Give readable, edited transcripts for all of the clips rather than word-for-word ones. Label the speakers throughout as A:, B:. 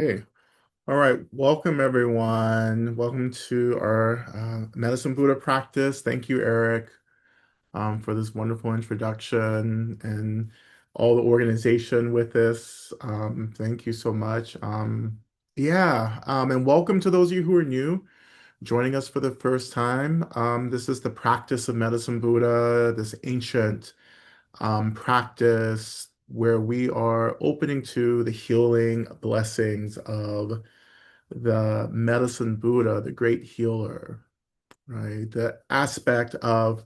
A: Hey, all right. Welcome, everyone. Welcome to our Medicine Buddha practice. Thank you, Eric, for this wonderful introduction and all the organization with this. Thank you so much. And welcome to those of you who are new, joining us for the first time. This is the practice of Medicine Buddha, this ancient practice where we are opening to the healing blessings of the medicine Buddha, the great healer, right? The aspect of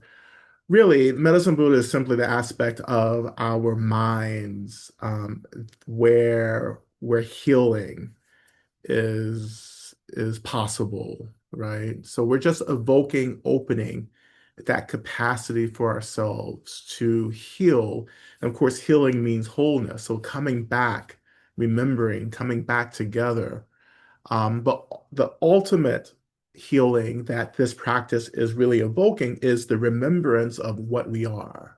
A: really, medicine Buddha is simply the aspect of our minds where healing is possible, right? So we're just evoking, opening that capacity for ourselves to heal. And of course, healing means wholeness. So coming back, remembering, coming back together. But the ultimate healing that this practice is really evoking is the remembrance of what we are,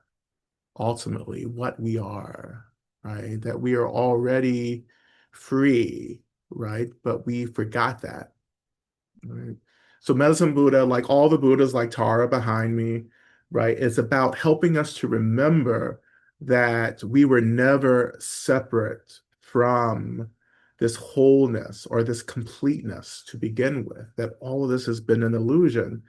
A: ultimately, what we are, right? That we are already free, right? But we forgot that, right? So Medicine Buddha, like all the Buddhas, like Tara behind me, right, is about helping us to remember that we were never separate from this wholeness or this completeness to begin with, that all of this has been an illusion,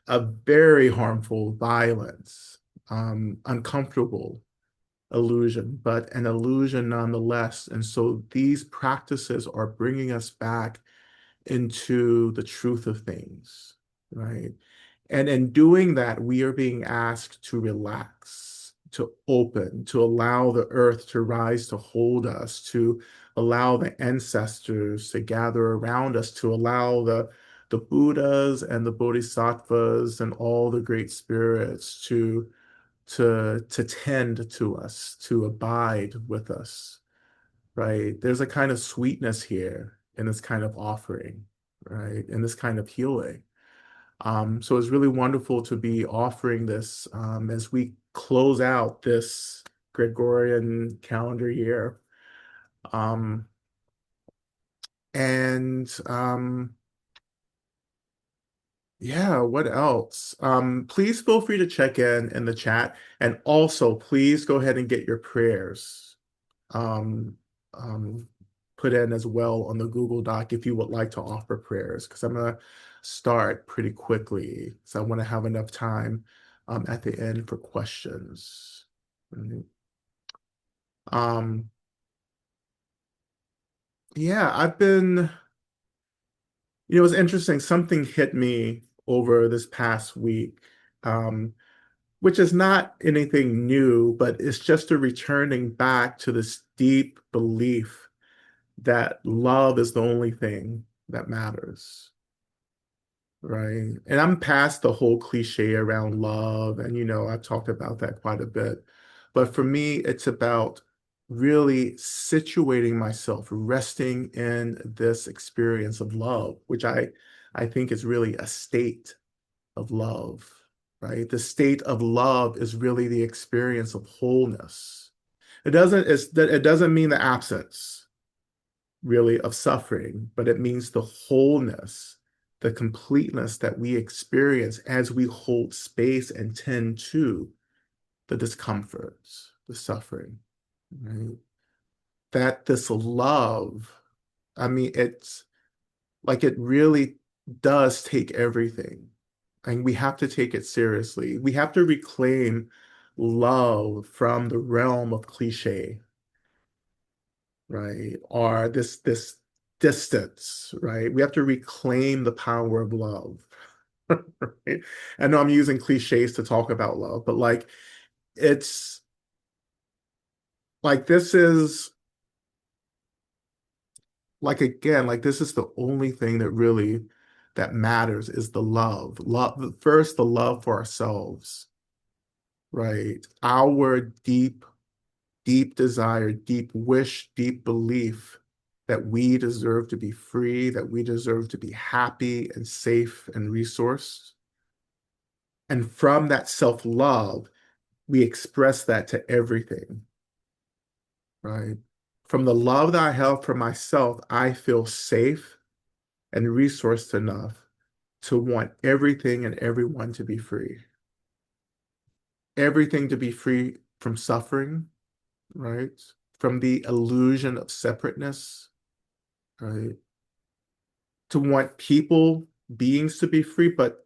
A: a very harmful, violence, uncomfortable illusion, but an illusion nonetheless. And so these practices are bringing us back into the truth of things, right? And in doing that, we are being asked to relax, to open, to allow the earth to rise to hold us, to allow the ancestors to gather around us, to allow the Buddhas and the Bodhisattvas and all the great spirits to tend to us, to abide with us, right? There's a kind of sweetness here in this kind of offering, right? In this kind of healing. So it's really wonderful to be offering this as we close out this Gregorian calendar year. Um, and Yeah, what else? Please feel free to check in the chat, and also please go ahead and get your prayers um, um, put in as well on the Google Doc if you would like to offer prayers, because I'm gonna start pretty quickly, so I want to have enough time at the end for questions. Mhm. Um, yeah, it's interesting. Something hit me over this past week. Um, which is not anything new, but it's just a returning back to this deep belief that love is the only thing that matters, right? And I'm past the whole cliche around love, and I've talked about that quite a bit. But for me, it's about really situating myself, resting in this experience of love, which I think is really a state of love, right? The state of love is really the experience of wholeness. It doesn't mean the absence really of suffering, but it means the wholeness, the completeness that we experience as we hold space and tend to the discomforts, the suffering, right? That this love, I mean, it's like it really does take everything. And we have to take it seriously. We have to reclaim love from the realm of cliche, right? Or this distance, right? We have to reclaim the power of love. Right? I know I'm using cliches to talk about love, but like it's like this is like again, like this is the only thing that really that matters is the love. Love first, the love for ourselves, right? Our deep desire, deep wish, deep belief that we deserve to be free, that we deserve to be happy and safe and resourced. And from that self-love, we express that to everything, right? From the love that I have for myself, I feel safe and resourced enough to want everything and everyone to be free. Everything to be free from suffering, right? From the illusion of separateness, right? To want people, beings to be free, but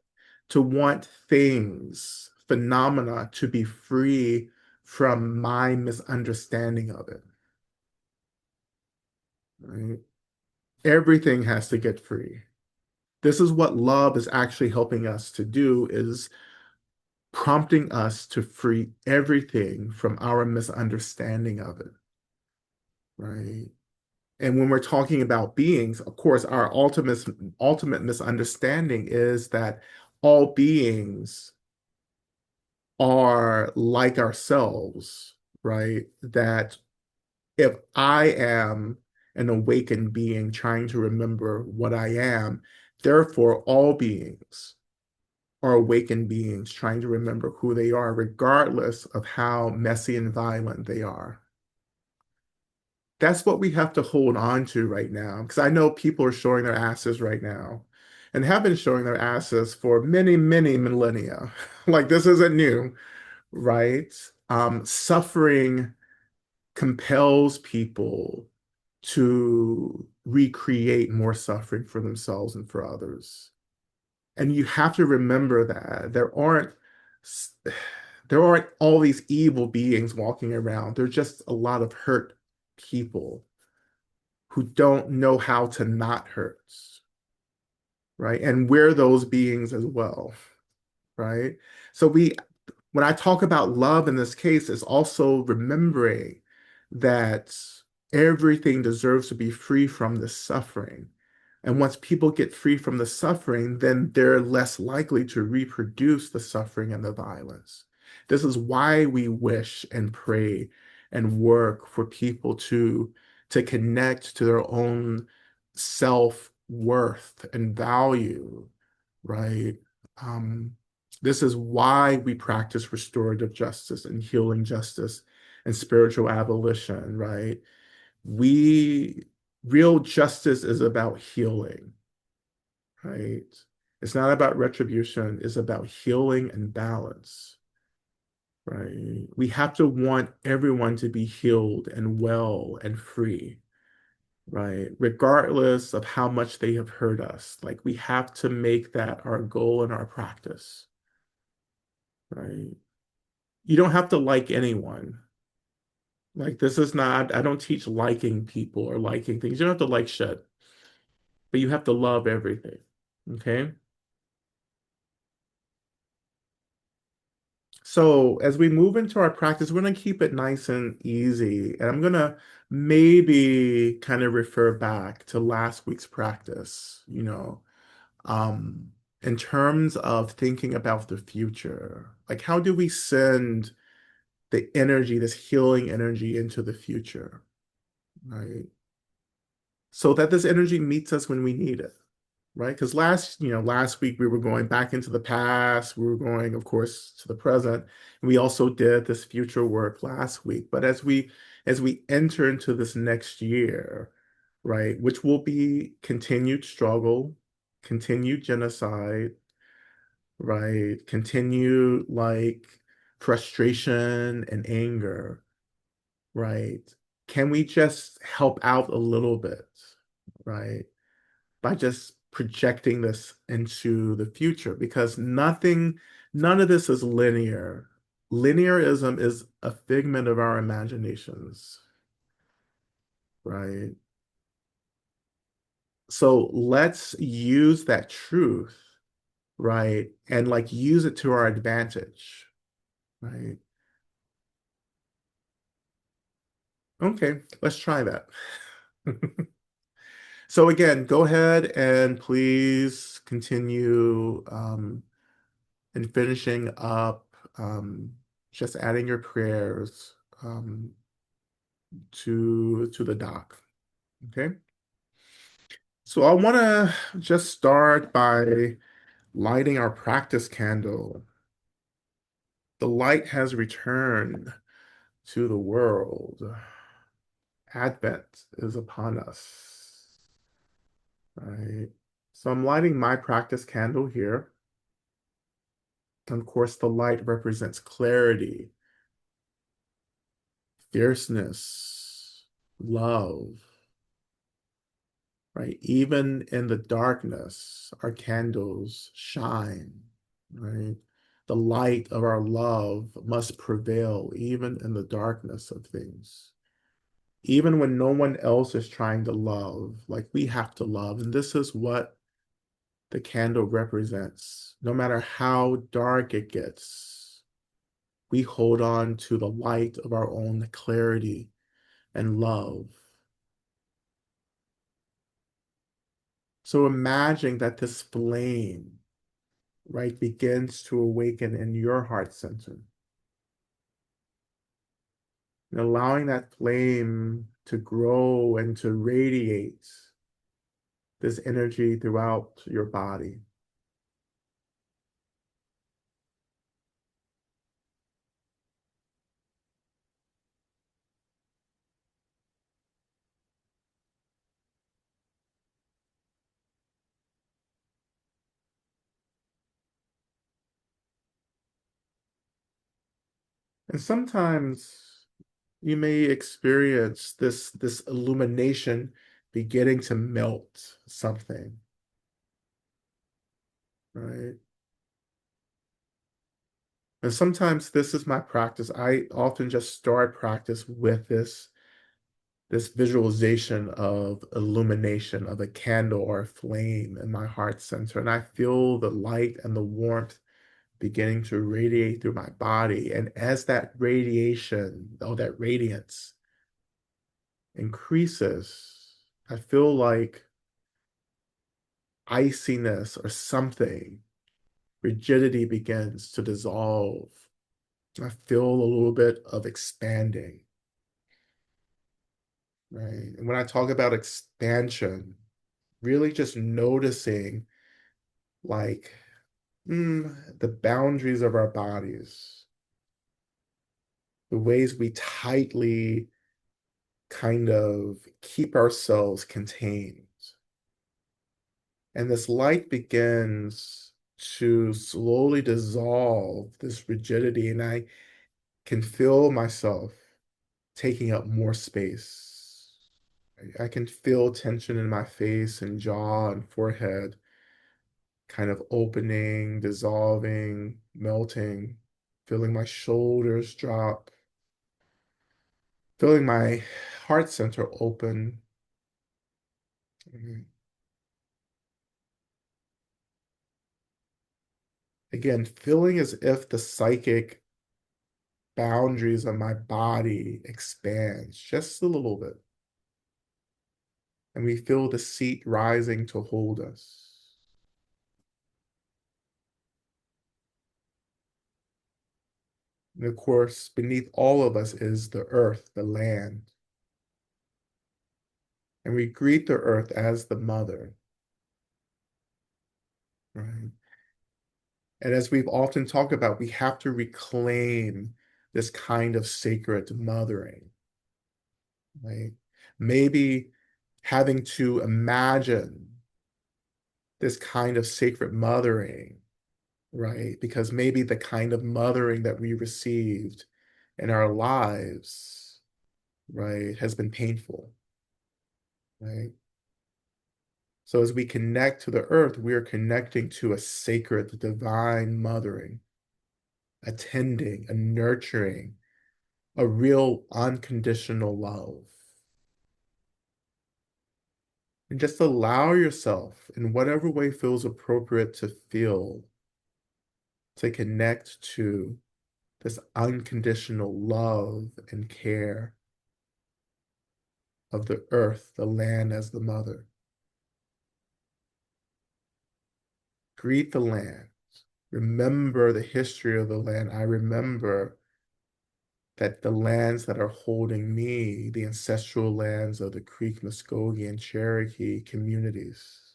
A: to want things, phenomena to be free from my misunderstanding of it, right? Everything has to get free. This is what love is actually helping us to do, is prompting us to free everything from our misunderstanding of it, right? And when we're talking about beings, of course, our ultimate misunderstanding is that all beings are like ourselves, right? That if I am an awakened being trying to remember what I am, therefore all beings are awakened beings trying to remember who they are, regardless of how messy and violent they are. That's what we have to hold on to right now. Because I know people are showing their asses right now and have been showing their asses for many, many millennia. Like this isn't new, right? Suffering compels people to recreate more suffering for themselves and for others. And you have to remember that there aren't all these evil beings walking around. There's just a lot of hurt people who don't know how to not hurt, right? And we're those beings as well, right? So when I talk about love in this case, it's also remembering that everything deserves to be free from the suffering. And once people get free from the suffering, then they're less likely to reproduce the suffering and the violence. This is why we wish and pray and work for people to connect to their own self-worth and value, right? Um, this is why we practice restorative justice and healing justice and spiritual abolition, right? We Real justice is about healing, right? It's not about retribution, it's about healing and balance, right? We have to want everyone to be healed and well and free, right? Regardless of how much they have hurt us. Like we have to make that our goal and our practice, right? You don't have to like anyone. Like this is not, I don't teach liking people or liking things. You don't have to like shit, but you have to love everything. Okay? So as we move into our practice, we're going to keep it nice and easy. And I'm going to maybe kind of refer back to last week's practice, um, in terms of thinking about the future. Like, how do we send the energy, this healing energy into the future, right? So that this energy meets us when we need it, right? Because last week we were going back into the past, we were going, of course, to the present. And we also did this future work last week. But as we enter into this next year, right, which will be continued struggle, continued genocide, right, continued like frustration and anger, right? Can we just help out a little bit, right? By just projecting this into the future because none of this is linear. Linearism is a figment of our imaginations, right? So let's use that truth, right? And like use it to our advantage, right? Okay, let's try that. So again, go ahead and please continue in finishing up, just adding your prayers to the doc. Okay. So I want to just start by lighting our practice candle. The light has returned to the world Advent is upon us, right? So I'm lighting my practice candle here. And of course, the light represents clarity, fierceness, love, right? Even in the darkness, our candles shine, right? The light of our love must prevail even in the darkness of things. Even when no one else is trying to love, like we have to love. And this is what the candle represents. No matter how dark it gets, we hold on to the light of our own clarity and love. So imagine that this flame, right, begins to awaken in your heart center. And allowing that flame to grow and to radiate this energy throughout your body. And sometimes you may experience this illumination beginning to melt something, right? And sometimes this is my practice. I often just start practice with this visualization of illumination of a candle or a flame in my heart center. And I feel the light and the warmth beginning to radiate through my body. And as that radiation, or that radiance increases, I feel like iciness or something, rigidity begins to dissolve. I feel a little bit of expanding, right? And when I talk about expansion, really just noticing like the boundaries of our bodies, the ways we tightly kind of keep ourselves contained. And this light begins to slowly dissolve this rigidity, and I can feel myself taking up more space. I can feel tension in my face and jaw and forehead kind of opening, dissolving, melting, feeling my shoulders drop, feeling my heart center open. Again, feeling as if the psychic boundaries of my body expands just a little bit. And we feel the seat rising to hold us. And of course, beneath all of us is the earth, the land. And we greet the earth as the mother, right? And as we've often talked about, we have to reclaim this kind of sacred mothering, right? Maybe having to imagine this kind of sacred mothering, right? Because maybe the kind of mothering that we received in our lives, right, has been painful, right? So as we connect to the earth, we are connecting to a sacred, divine mothering, a tending, a nurturing, a real unconditional love. And just allow yourself, in whatever way feels appropriate to feel, to connect to this unconditional love and care of the earth, the land as the mother. Greet the land. Remember the history of the land. I remember that the lands that are holding me, the ancestral lands of the Creek, Muskogee, and Cherokee communities,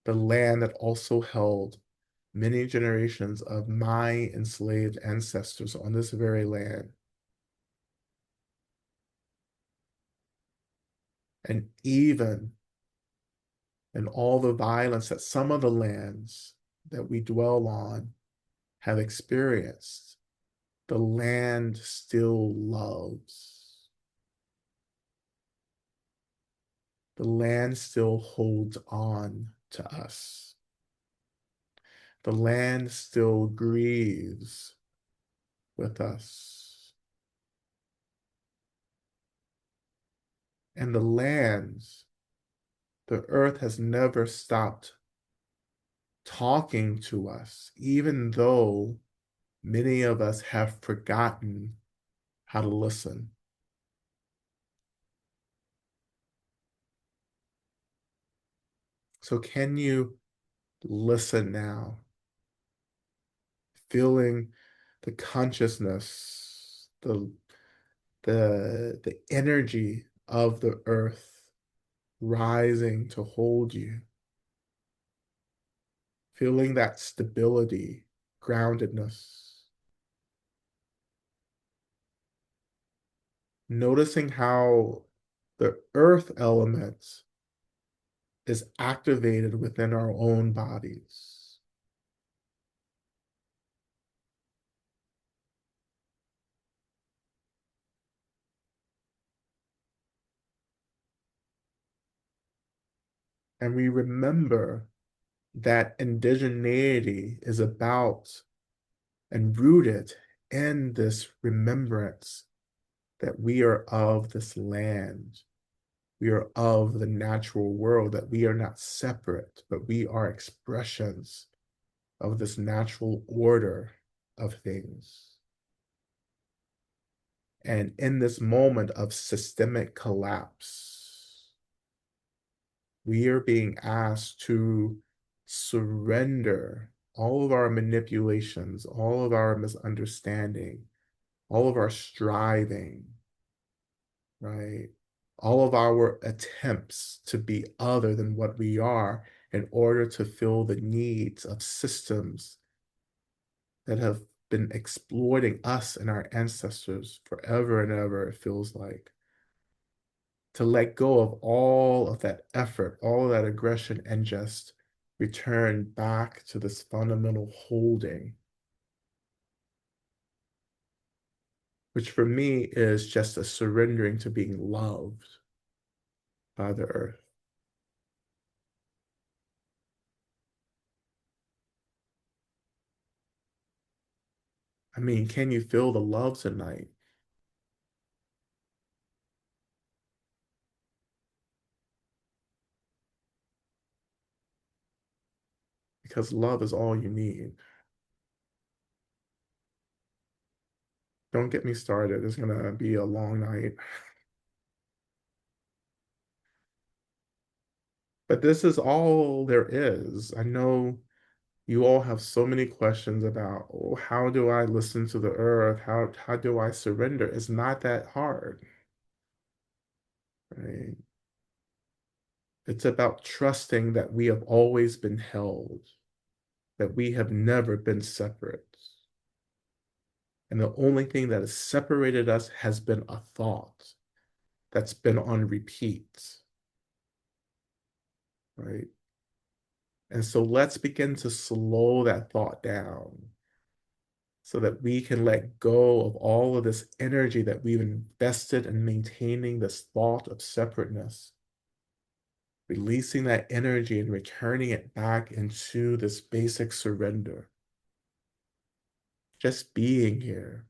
A: the land that also held many generations of my enslaved ancestors on this very land. And even in all the violence that some of the lands that we dwell on have experienced, the land still loves. The land still holds on to us. The land still grieves with us. And the lands, the earth has never stopped talking to us, even though many of us have forgotten how to listen. So can you listen now, feeling the consciousness, the energy of the earth rising to hold you, feeling that stability, groundedness, noticing how the earth element is activated within our own bodies. And we remember that indigeneity is about and rooted in this remembrance that we are of this land. We are of the natural world, that we are not separate, but we are expressions of this natural order of things. And in this moment of systemic collapse, we are being asked to surrender all of our manipulations, all of our misunderstanding, all of our striving, right? All of our attempts to be other than what we are in order to fill the needs of systems that have been exploiting us and our ancestors forever and ever, it feels like. To let go of all of that effort, all of that aggression, and just return back to this fundamental holding, which for me is just a surrendering to being loved by the earth. I mean, can you feel the love tonight? Because love is all you need. Don't get me started. It's gonna be a long night. But this is all there is. I know you all have so many questions about, oh, how do I listen to the earth? How do I surrender? It's not that hard, right? It's about trusting that we have always been held, that we have never been separate. And the only thing that has separated us has been a thought that's been on repeat, right? And so let's begin to slow that thought down so that we can let go of all of this energy that we've invested in maintaining this thought of separateness, releasing that energy and returning it back into this basic surrender. Just being here,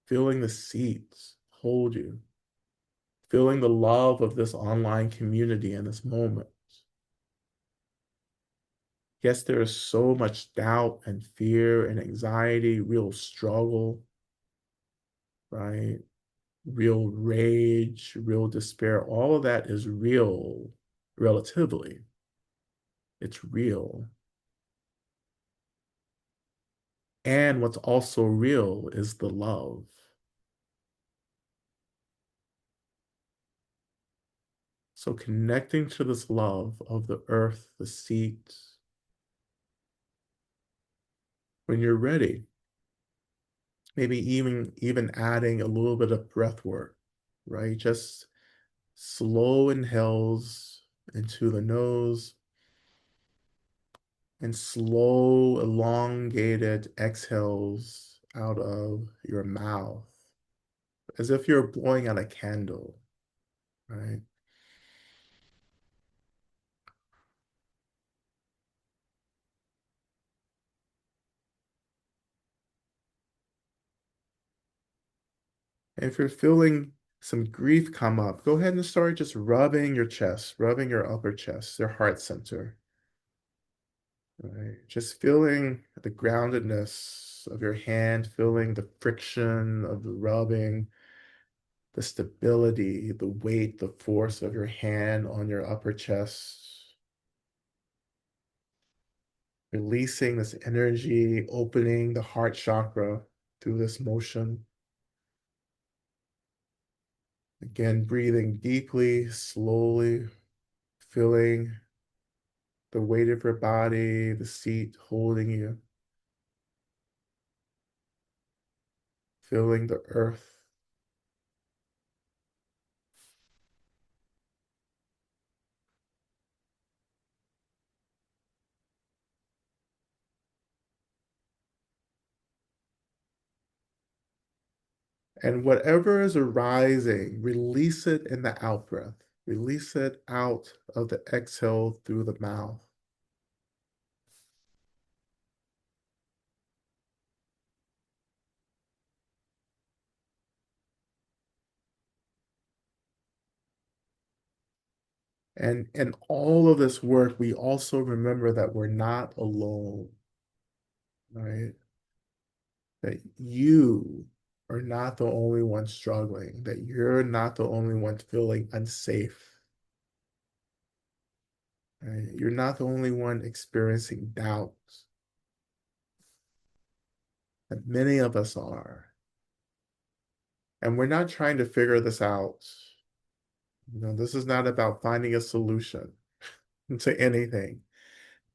A: feeling the seats hold you, feeling the love of this online community in this moment. Yes, there is so much doubt and fear and anxiety, real struggle, right? Real rage, real despair. All of that is real relatively. It's real. And what's also real is the love. So connecting to this love of the earth, the seeds, when you're ready, maybe even adding a little bit of breath work, right? Just Slow inhales into the nose and slow, elongated exhales out of your mouth, as if you're blowing out a candle, right? And if you're feeling some grief come up, go ahead and start just rubbing your chest, rubbing your upper chest, your heart center, right? Just feeling the groundedness of your hand, feeling the friction of the rubbing, the stability, the weight, the force of your hand on your upper chest, releasing this energy, opening the heart chakra through this motion. Again, breathing deeply, slowly, feeling the weight of your body, the seat holding you, feeling the earth. And whatever is arising, release it in the out breath. Release it out of the exhale through the mouth. And in all of this work, we also remember that we're not alone, right? That you are not the only one struggling, that you're not the only one feeling unsafe, right? You're not the only one experiencing doubts, that many of us are. And we're not trying to figure this out. This is not about finding a solution to anything.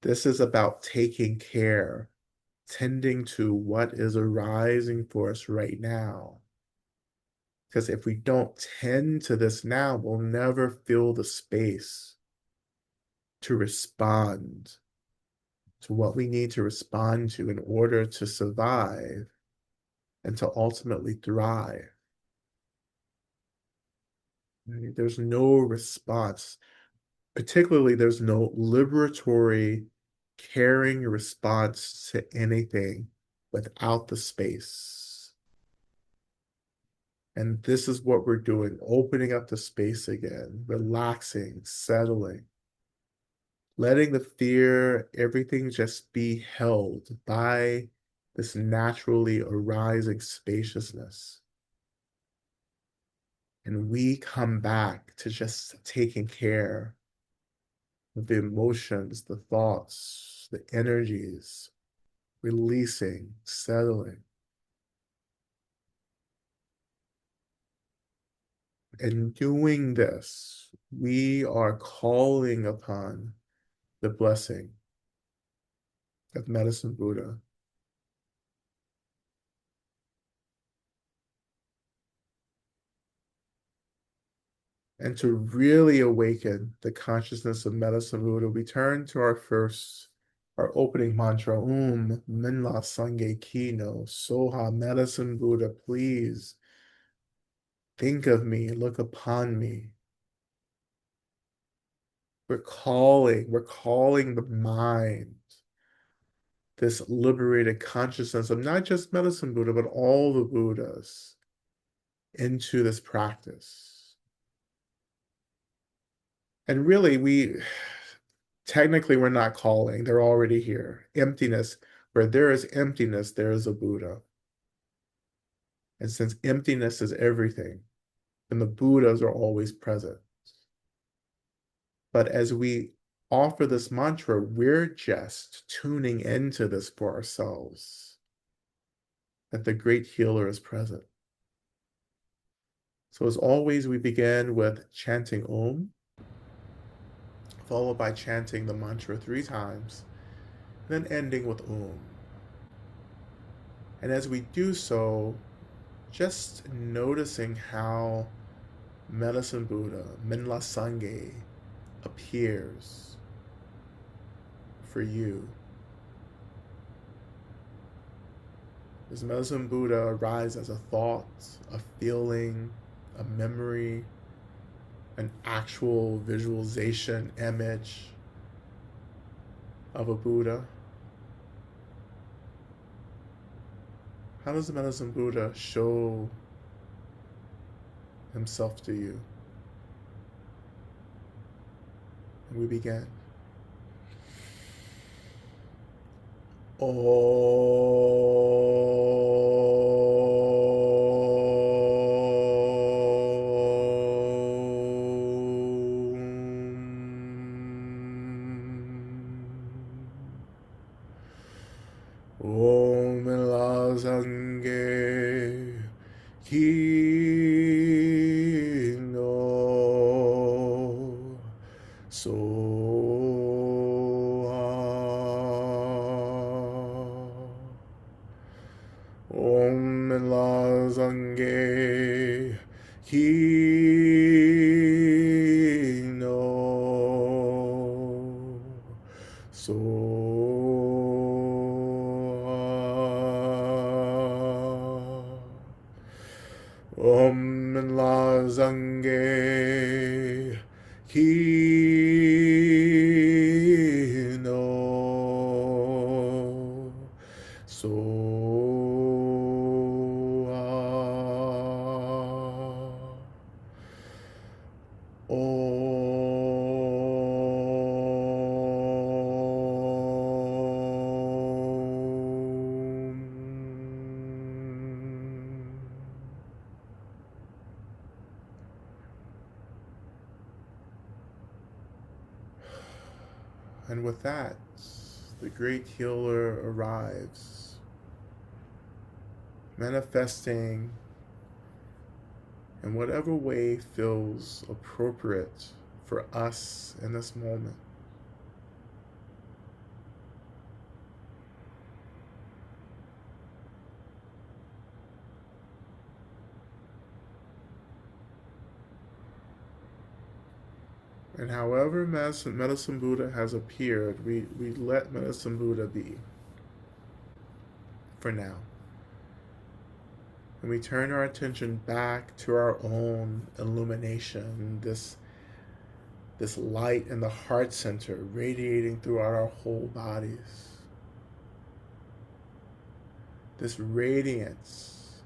A: This is about taking care, tending to what is arising for us right now. Because if we don't tend to this now, we'll never feel the space to respond to what we need to respond to in order to survive and to ultimately thrive. Right? There's no response, particularly, there's no liberatory, caring response to anything without the space. And this is what we're doing, opening up the space again, relaxing, settling, letting the fear, everything just be held by this naturally arising spaciousness. And we come back to just taking care of the emotions, the thoughts, the energies, releasing, settling. And doing this, we are calling upon the blessing of Medicine Buddha. And to really awaken the consciousness of Medicine Buddha, we turn to our opening mantra, Minla Sange Kino, Soha Medicine Buddha, please think of me, look upon me. We're calling the mind, this liberated consciousness of not just Medicine Buddha, but all the Buddhas into this practice. And really, technically, we're not calling, they're already here. Emptiness, where there is emptiness, there is a Buddha. And since emptiness is everything, then the Buddhas are always present. But as we offer this mantra, we're just tuning into this for ourselves, that the great healer is present. So as always, we begin with chanting Om, followed by chanting the mantra 3 times, then ending with Om. And as we do so, just noticing how Medicine Buddha, Minla Sangye, appears for you. Does Medicine Buddha arise as a thought, a feeling, a memory, an actual visualization, image of a Buddha? How does the Medicine Buddha show himself to you? And we begin. Om la sange ki no so Om la sange ki no so Om la sange ki no so And with that, the great healer arrives, manifesting in whatever way feels appropriate for us in this moment. And however Medicine Buddha has appeared, we let Medicine Buddha be for now. And we turn our attention back to our own illumination, this light in the heart center radiating throughout our whole bodies. This radiance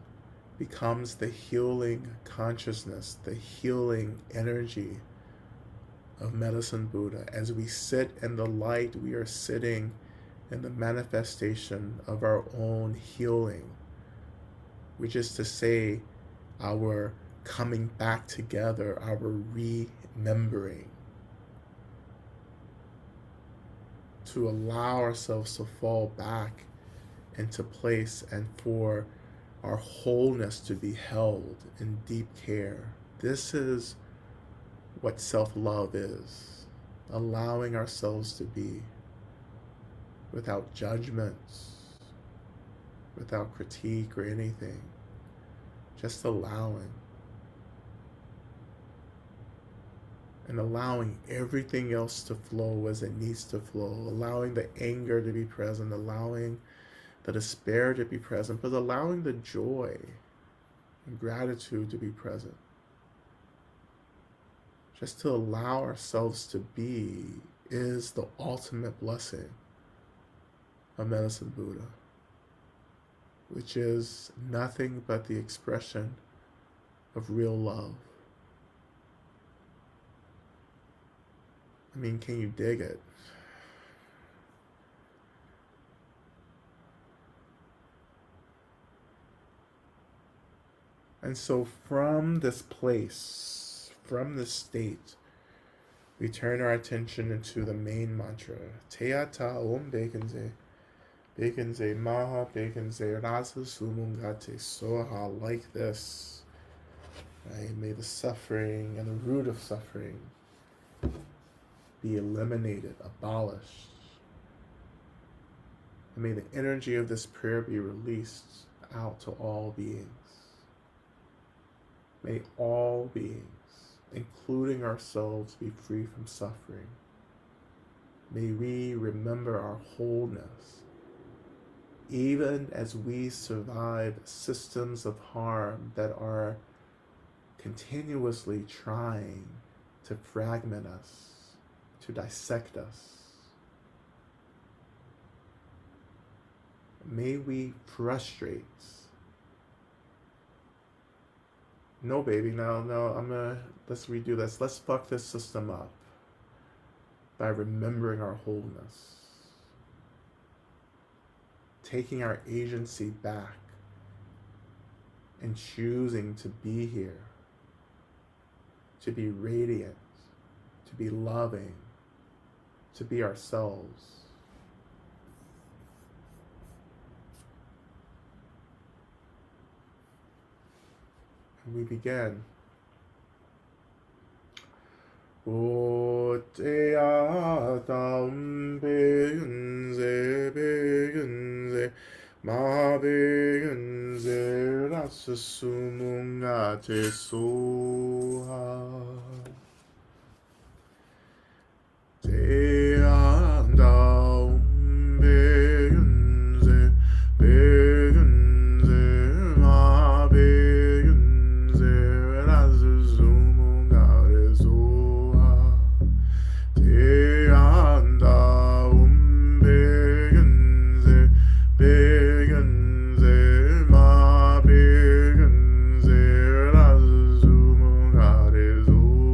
A: becomes the healing consciousness, the healing energy of Medicine Buddha. As we sit in the light, we are sitting in the manifestation of our own healing, which is to say, our coming back together, our remembering, to allow ourselves to fall back into place and for our wholeness to be held in deep care. This is what self-love is, allowing ourselves to be without judgments, without critique or anything, just allowing. And allowing everything else to flow as it needs to flow, allowing the anger to be present, allowing the despair to be present, but allowing the joy and gratitude to be present. Just to allow ourselves to be is the ultimate blessing of Medicine Buddha, which is nothing but the expression of real love. I mean, can you dig it? And so from this place, from this state, we turn our attention into the main mantra. Teata Om Bekenze. Bekenze Maha Bekenze Rasa Sumungate Soha, like this. Right? May the suffering and the root of suffering be eliminated, abolished. And may the energy of this prayer be released out to all beings. May all beings including ourselves, be free from suffering. May we remember our wholeness, even as we survive systems of harm that are continuously trying to fragment us, to dissect us. May we frustrate. No, baby, no, let's redo this. Let's fuck this system up by remembering our wholeness, taking our agency back, and choosing to be here, to be radiant, to be loving, to be ourselves. And we begin. 마베근세 라스 수문가 제소하 대안다움 베근세 베근세 마베근세 라스 수문가 제소하 대안다움 베근세 베근세 마베근세 라스 수문가 제소하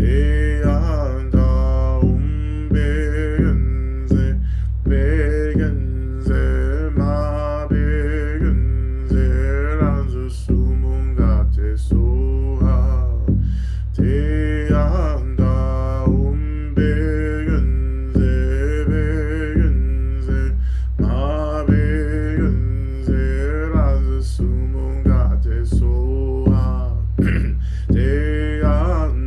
A: 대한다운 백은세 백은세 마백은세 란수 수문 같아 소하 대한다운 백은세 백은세 마백은세 란수 수문 같아 소하 대한다운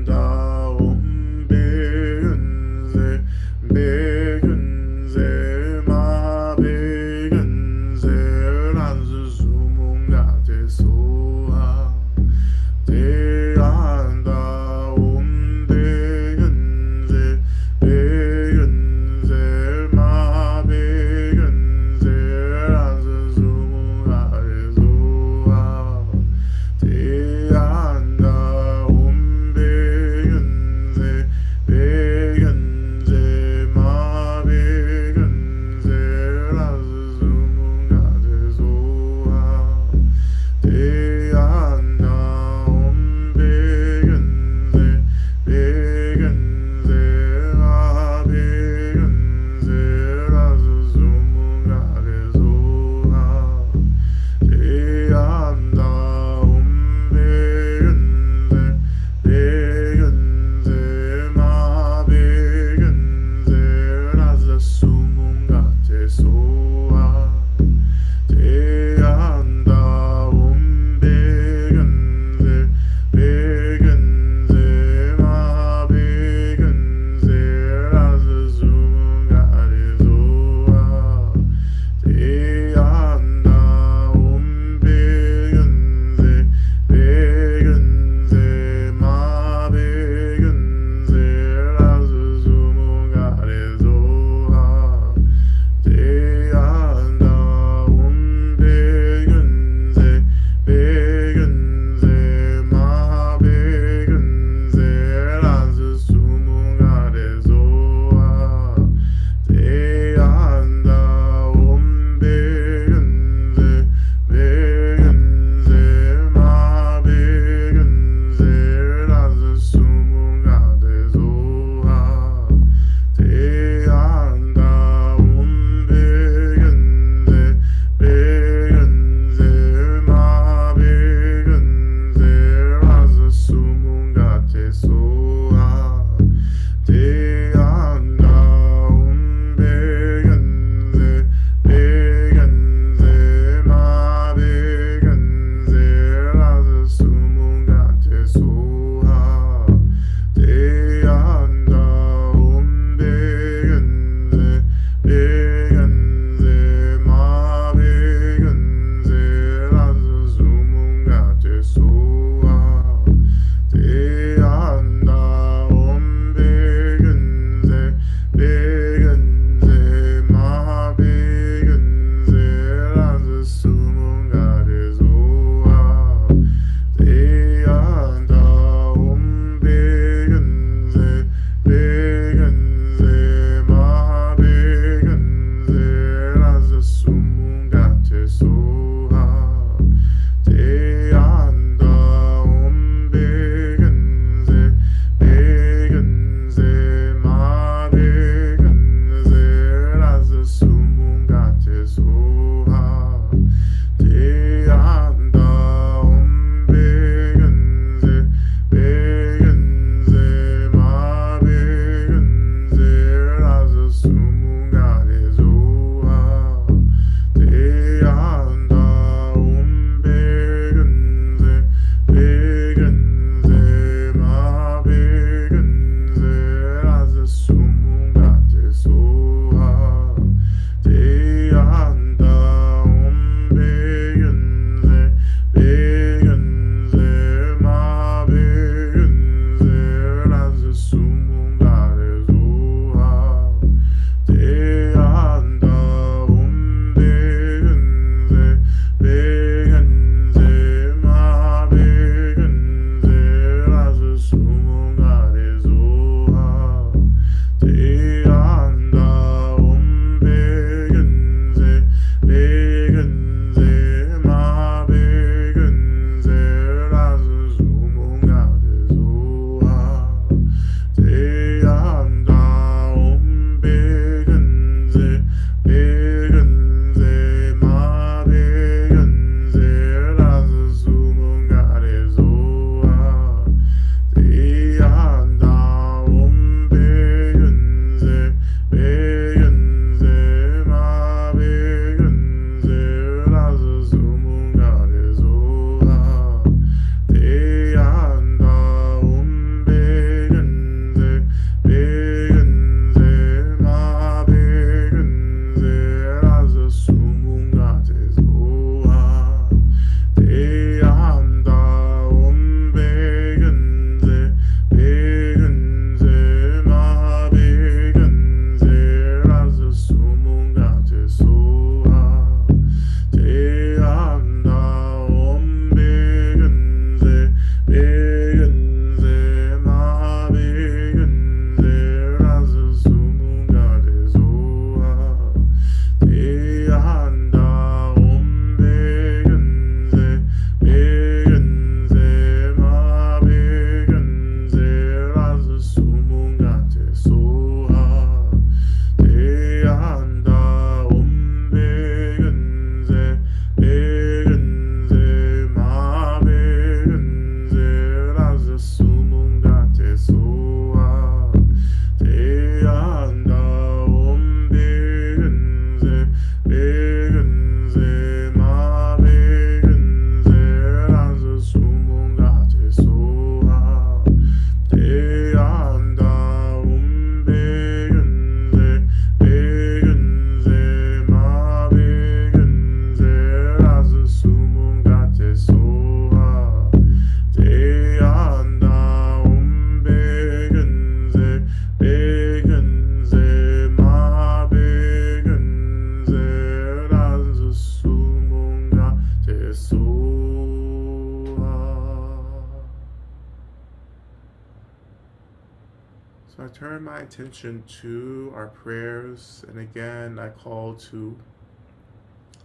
A: So I turn my attention to our prayers, and again, I call to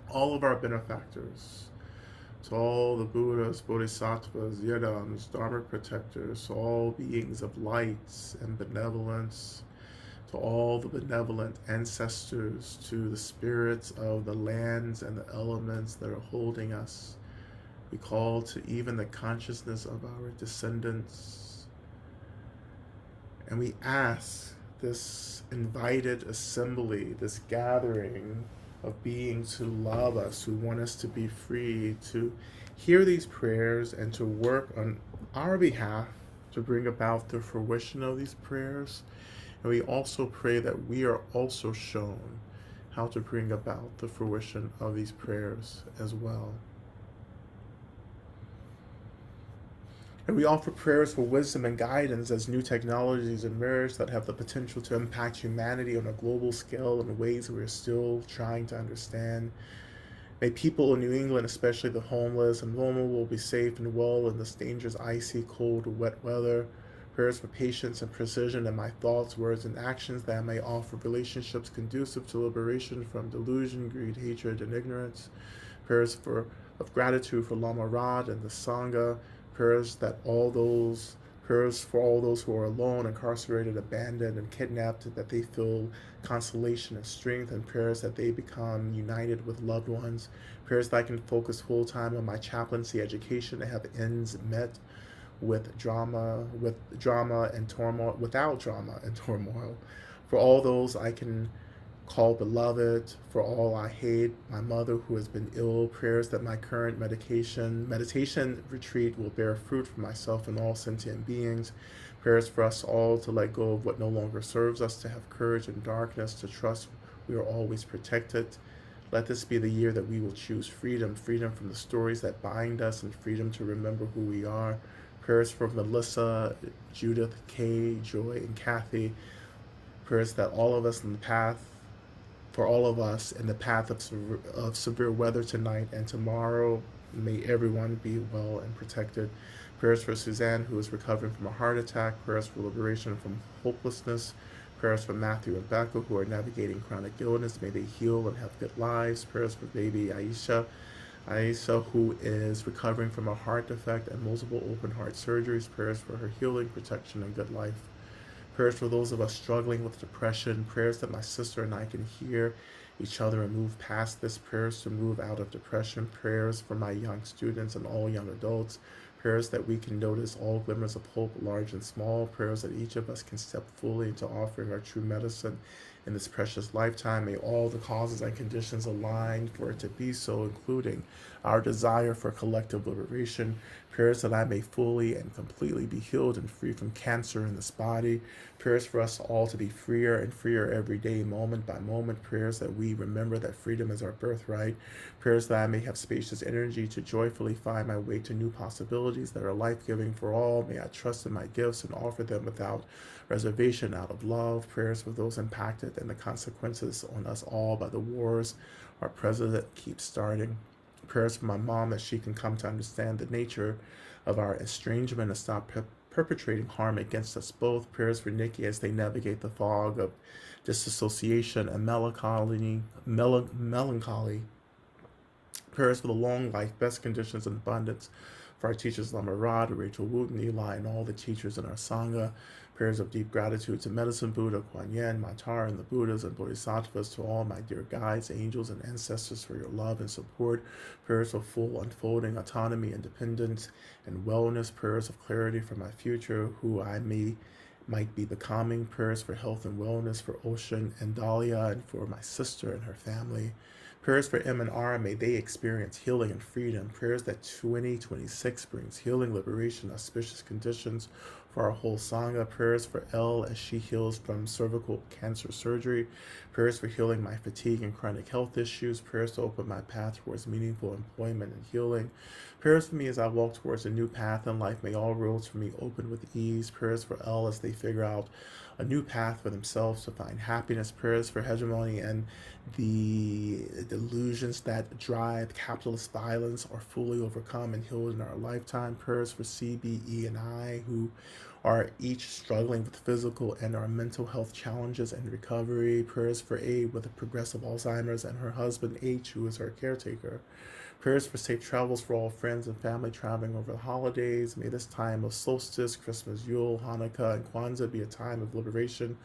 A: all of our benefactors, to all the Buddhas, Bodhisattvas, Yidams, Dharma protectors, to all beings of light and benevolence, to all the benevolent ancestors, to the spirits of the lands and the elements that are holding us. We call to even the consciousness of our descendants, and we ask this invited assembly, this gathering of beings who love us, who want us to be free, to hear these prayers and to work on our behalf to bring about the fruition of these prayers. And we also pray that we are also shown how to bring about the fruition of these prayers as well. And we offer prayers for wisdom and guidance as new technologies emerge that have the potential to impact humanity on a global scale in ways we're still trying to understand. May people in New England, especially the homeless and vulnerable, be safe and well in this dangerous, icy, cold, wet weather. Prayers for patience and precision in my thoughts, words, and actions, that I may offer relationships conducive to liberation from delusion, greed, hatred, and ignorance. Prayers of gratitude for Lama Rod and the Sangha. Prayers for all those who are alone, incarcerated, abandoned, and kidnapped, that they feel consolation and strength, and prayers that they become united with loved ones. Prayers that I can focus full time on my chaplaincy education to have ends met without drama and turmoil. For all those I can call beloved, for all I hate, my mother who has been ill, prayers that my current meditation retreat will bear fruit for myself and all sentient beings. Prayers for us all to let go of what no longer serves us, to have courage in darkness, to trust we are always protected. Let this be the year that we will choose freedom, freedom from the stories that bind us, and freedom to remember who we are. Prayers for Melissa, Judith, Kay, Joy, and Kathy. Prayers that all of us in the path for all of us in the path of severe weather tonight and tomorrow. May everyone be well and protected. Prayers for Suzanne, who is recovering from a heart attack. Prayers for liberation from hopelessness. Prayers for Matthew and Becca, who are navigating chronic illness. May they heal and have good lives. Prayers for baby Aisha, who is recovering from a heart defect and multiple open heart surgeries. Prayers for her healing, protection, and good life. Prayers for those of us struggling with depression. Prayers that my sister and I can hear each other and move past this. Prayers to move out of depression. Prayers for my young students and all young adults. Prayers that we can notice all glimmers of hope, large and small. Prayers that each of us can step fully into offering our true medicine in this precious lifetime. May all the causes and conditions align for it to be so, including our desire for collective liberation. Prayers that I may fully and completely be healed and free from cancer in this body. Prayers for us all to be freer and freer every day, moment by moment. Prayers that we remember that freedom is our birthright. Prayers that I may have spacious energy to joyfully find my way to new possibilities that are life-giving for all. May I trust in my gifts and offer them without reservation, out of love. Prayers for those impacted and the consequences on us all by the wars our president keeps starting. Prayers for my mom that she can come to understand the nature of our estrangement and stop perpetrating harm against us both. Prayers for Nikki as they navigate the fog of disassociation and melancholy. Prayers for the long life, best conditions, and abundance for our teachers Lama Rod, Rachel Wooten, Eli, and all the teachers in our Sangha. Prayers of deep gratitude to Medicine Buddha, Kuan Yin, Matar, and the Buddhas and Bodhisattvas, to all my dear guides, angels, and ancestors for your love and support. Prayers of full unfolding autonomy, independence, and wellness. Prayers of clarity for my future, who I might be becoming. Prayers for health and wellness for Ocean and Dahlia, and for my sister and her family. Prayers for M and R, may they experience healing and freedom. Prayers that 2026 brings healing, liberation, auspicious conditions for our whole Sangha. Prayers for Elle as she heals from cervical cancer surgery. Prayers for healing my fatigue and chronic health issues. Prayers to open my path towards meaningful employment and healing. Prayers for me as I walk towards a new path in life. May all roads for me open with ease. Prayers for Elle as they figure out a new path for themselves to find happiness. Prayers for hegemony and the delusions that drive capitalist violence are fully overcome and healed in our lifetime. Prayers for CBE and I, who are each struggling with physical and or mental health challenges and recovery. Prayers for A with progressive Alzheimer's and her husband H, who is her caretaker. Prayers for safe travels for all friends and family traveling over the holidays. May this time of solstice, Christmas, Yule, Hanukkah, and Kwanzaa be a time of liberation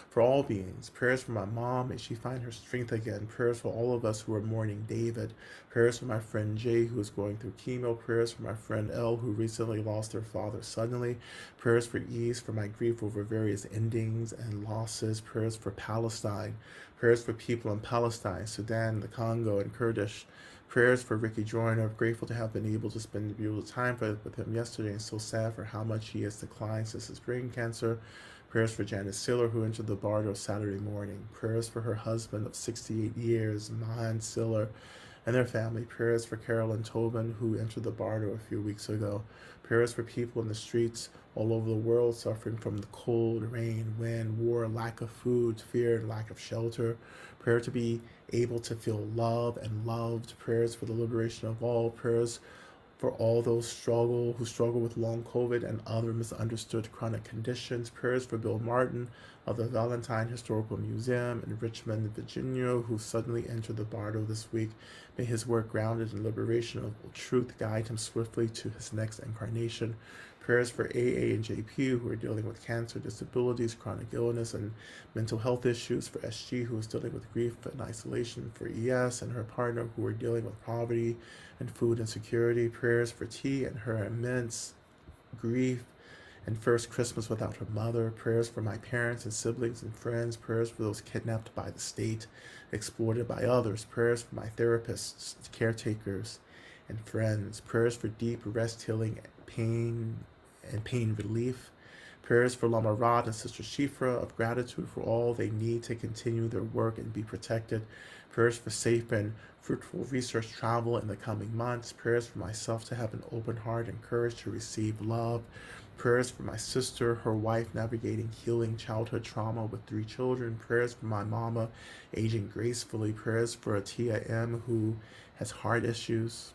A: for all beings. Prayers for my mom. May she find her strength again. Prayers for all of us who are mourning David. Prayers for my friend Jay, who is going through chemo. Prayers for my friend L, who recently lost their father suddenly. Prayers for ease for my grief over various endings and losses. Prayers for Palestine. Prayers for people in Palestine, Sudan, the Congo, and Kurdish. Prayers for Ricky Joyner. Grateful to have been able to spend a beautiful time with him yesterday, and so sad for how much he has declined since his brain cancer. Prayers for Janice Siller, who entered the Bardo Saturday morning. Prayers for her husband of 68 years, Mahan Siller, and their family. Prayers for Carolyn Tobin, who entered the Bardo a few weeks ago. Prayers for people in the streets all over the world suffering from the cold, rain, wind, war, lack of food, fear, and lack of shelter. Prayer to be able to feel love and loved. Prayers for the liberation of all. Prayers for all those who struggle with long COVID and other misunderstood chronic conditions. Prayers for Bill Martin of the Valentine Historical Museum in Richmond, Virginia, who suddenly entered the Bardo this week. May his work grounded in liberation of truth guide him swiftly to his next incarnation. Prayers for AA and JP, who are dealing with cancer, disabilities, chronic illness, and mental health issues. For SG, who is dealing with grief and isolation. For ES and her partner, who are dealing with poverty and food insecurity. Prayers for T and her immense grief and first Christmas without her mother. Prayers for my parents and siblings and friends. Prayers for those kidnapped by the state, exploited by others. Prayers for my therapists, caretakers, and friends. Prayers for deep rest, healing, pain, and pain relief. Prayers for Lama Rod and Sister Shifra of gratitude for all they need to continue their work and be protected. Prayers for safe and fruitful research travel in the coming months. Prayers for myself to have an open heart and courage to receive love. Prayers for my sister, her wife navigating healing childhood trauma with 3 children. Prayers for my mama aging gracefully. Prayers for Atia M, who has heart issues.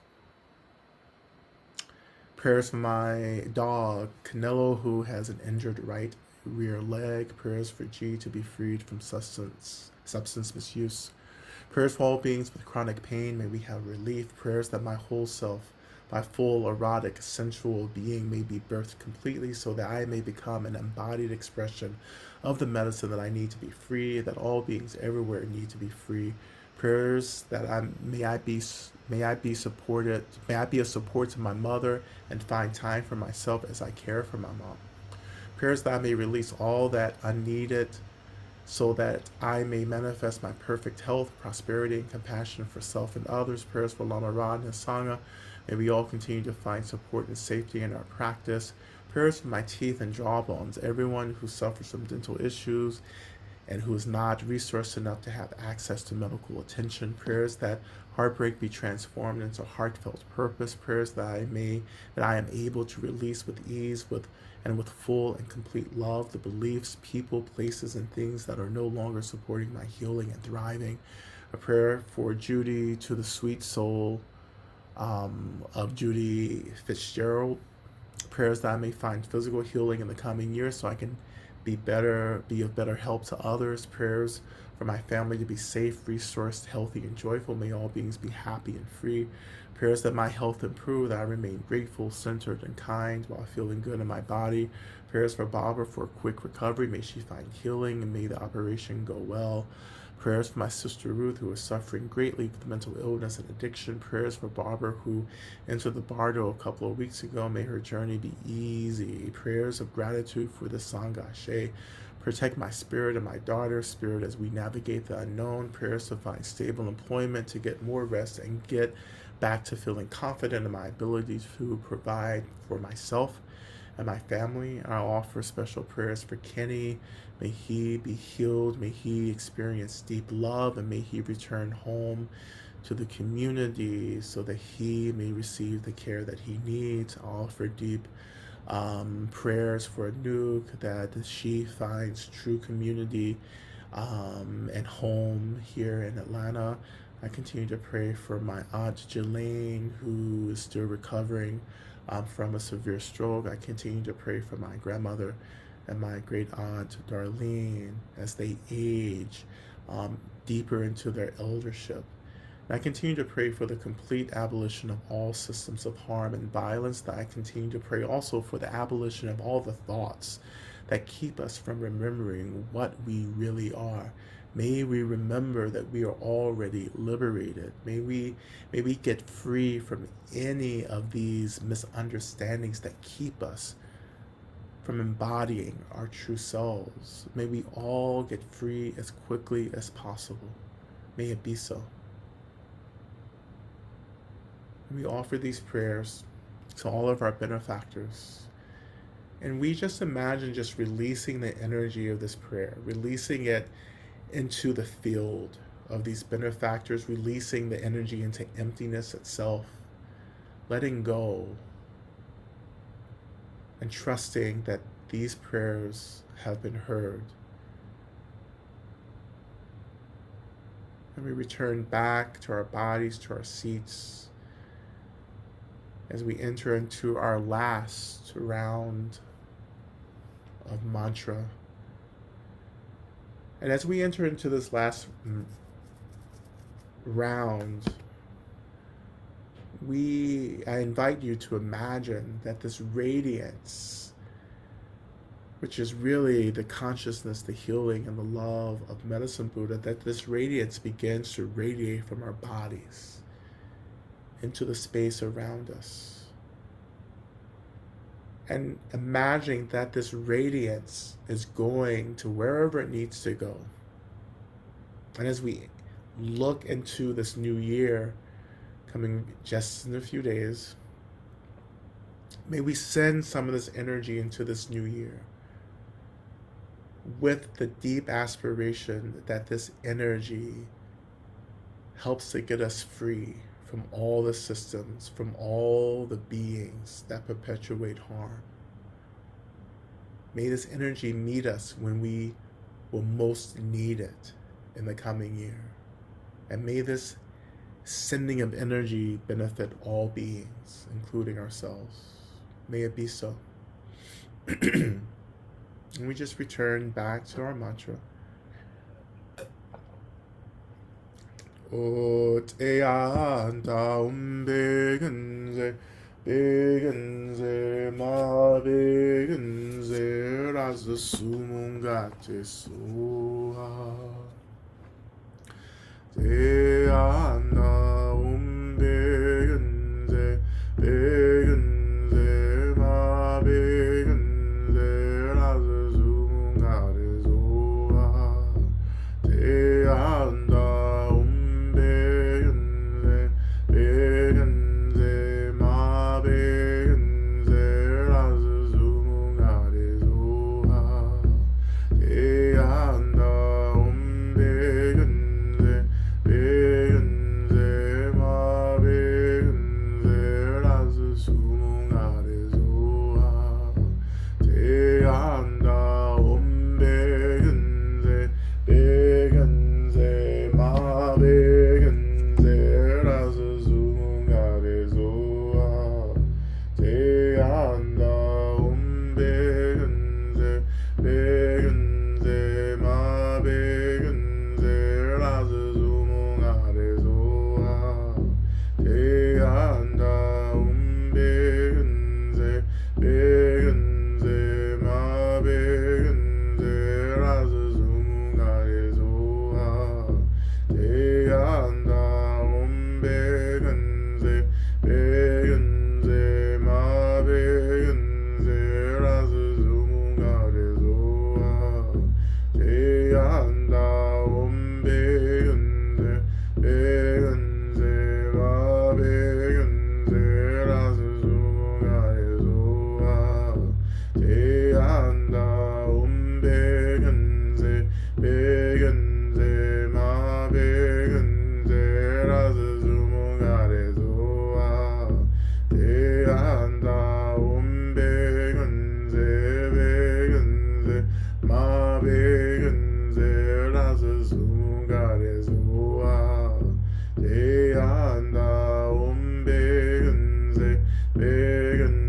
A: Prayers for my dog, Canelo, who has an injured right rear leg. Prayers for G to be freed from substance misuse. Prayers for all beings with chronic pain. May we have relief. Prayers that my whole self, my full erotic, sensual being may be birthed completely so that I may become an embodied expression of the medicine that I need to be free, that all beings everywhere need to be free. Prayers that may I be supported, may I be a support to my mother and find time for myself as I care for my mom. Prayers that I may release all that unneeded so that I may manifest my perfect health, prosperity, and compassion for self and others. Prayers for Lama Rod and Sangha. May we all continue to find support and safety in our practice. Prayers for my teeth and jawbones, everyone who suffers from dental issues and who is not resourced enough to have access to medical attention. Prayers that heartbreak be transformed into heartfelt purpose. Prayers that I am able to release with ease, with full and complete love, the beliefs, people, places, and things that are no longer supporting my healing and thriving. A prayer for Judy, to the sweet soul of Judy Fitzgerald. Prayers that I may find physical healing in the coming years so I can be of better help to others. Prayers for my family to be safe, resourced, healthy, and joyful. May all beings be happy and free. Prayers that my health improve, that I remain grateful, centered, and kind while feeling good in my body. Prayers for Barbara for a quick recovery. May she find healing and may the operation go well. Prayers for my sister Ruth, who is suffering greatly with mental illness and addiction. Prayers for Barbara, who entered the Bardo a couple of weeks ago. May her journey be easy. Prayers of gratitude for the Sangashe. Protect my spirit and my daughter's spirit as we navigate the unknown. Prayers to find stable employment, to get more rest, and get back to feeling confident in my ability to provide for myself and my family. I'll offer special prayers for Kenny. May he be healed. May he experience deep love, and may he return home to the community so that he may receive the care that he needs. I'll offer deep prayers for Anouk, that she finds true community and home here in Atlanta. I continue to pray for my aunt Jelaine, who is still recovering from a severe stroke. I continue to pray for my grandmother and my great aunt, Darlene, as they age deeper into their eldership. And I continue to pray for the complete abolition of all systems of harm and violence. That I continue to pray also for the abolition of all the thoughts that keep us from remembering what we really are. May we remember that we are already liberated. May we get free from any of these misunderstandings that keep us from embodying our true selves. May we all get free as quickly as possible. May it be so. We offer these prayers to all of our benefactors. And we just imagine just releasing the energy of this prayer, releasing it into the field of these benefactors, releasing the energy into emptiness itself, letting go, and trusting that these prayers have been heard. And we return back to our bodies, to our seats, as we enter into our last round of mantra. And as we enter into this last round, I invite you to imagine that this radiance, which is really the consciousness, the healing, and the love of Medicine Buddha, that this radiance begins to radiate from our bodies into the space around us. And imagining that this radiance is going to wherever it needs to go. And as we look into this new year, coming just in a few days, may we send some of this energy into this new year with the deep aspiration that this energy helps to get us free from all the systems, from all the beings that perpetuate harm. May this energy meet us when we will most need it in the coming year. And may this sending of energy benefit all beings, including ourselves. May it be so. And we just return back to our mantra. O te anda begenze, begenze, ma begenze, ras sumungate soha. Te anda begenze, begenze, ma begenze, ras sumungate soha. Te anda Vegan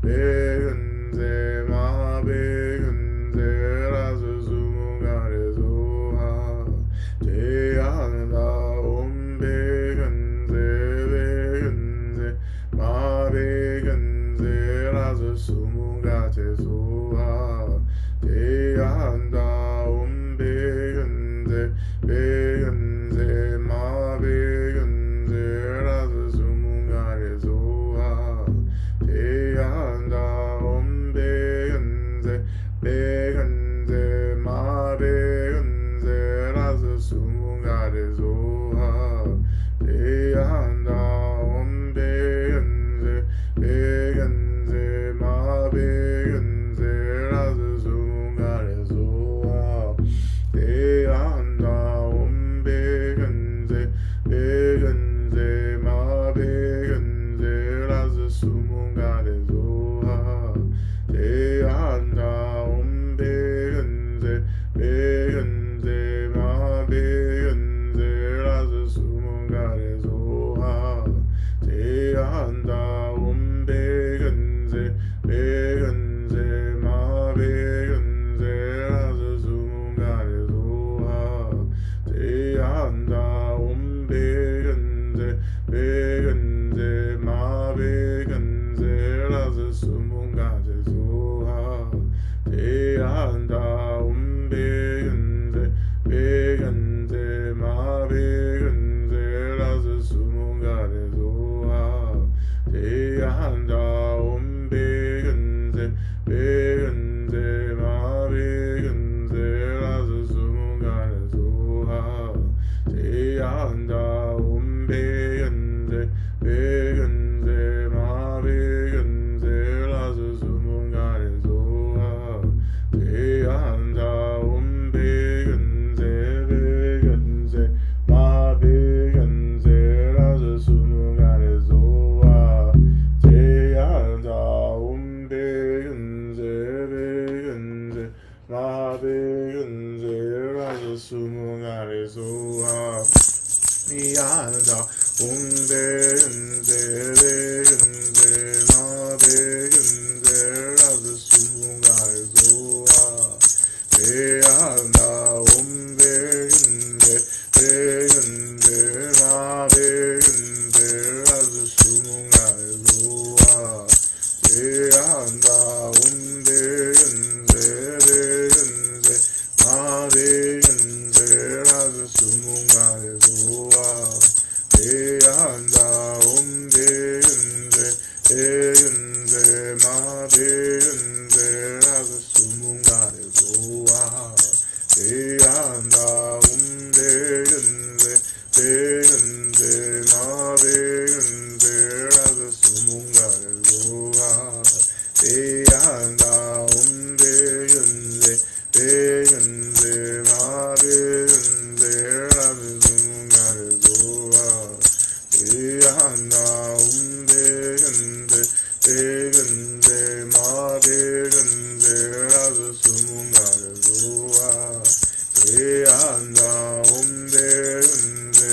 A: 백은세 마 백은세 라스 수문가레 소하 제한다옴 백은세 백은세 마 백은세 라스 수문가 제소하 제한다옴 백은세 백은세 마 백은세 라스 수문가레 소하 제한다옴 백은세 백은세 마 백은세 라스 수문가레 소하 제한다옴 백은세 백은세 마 백은세 라스 수문가레 소하 제한다옴 백은세 백은세 마 백은세 라스 수문가레 소하 제한다옴 백은세 백은세 마 백은세 라스 수문가레 소하 제한다옴 백은세 백은세 마 백은세 라스 수문가레 소하 제한다옴 백은세 백은세 마 백은세 라스 수문가레 소하 제한다옴 백은세 백은세 마 백은세 라스 수문가레 소하 제한다옴 백은세 백은세 마 백은세 라스 수문가레 소하 제한다옴 백은세 백은세 마 백은세 라스 수문가레 소하 제한다옴 백은세 백은세 마 백은세 라스 수문가레 소하 제한다옴 백은세 백은세 마 백은세 라스 수문가레 소하 미안하다 백은세 백은세 마 백은세 라스 수문가레 소하 제한다옴 백은세 백은세 마 백은세 라스 수문가레 소하 제한다옴 백은세 백은세 마 백은세 라스 수문가레 소하 제한다옴 백은세 백은세 마 백은세 라스 수문가레 소하 제한다옴 백은세 백은세 마 백은세 라스 수문가레 소하 제한다옴 백은세 백은세 마 백은세 라스 수문가레 소하 제한다옴 백은세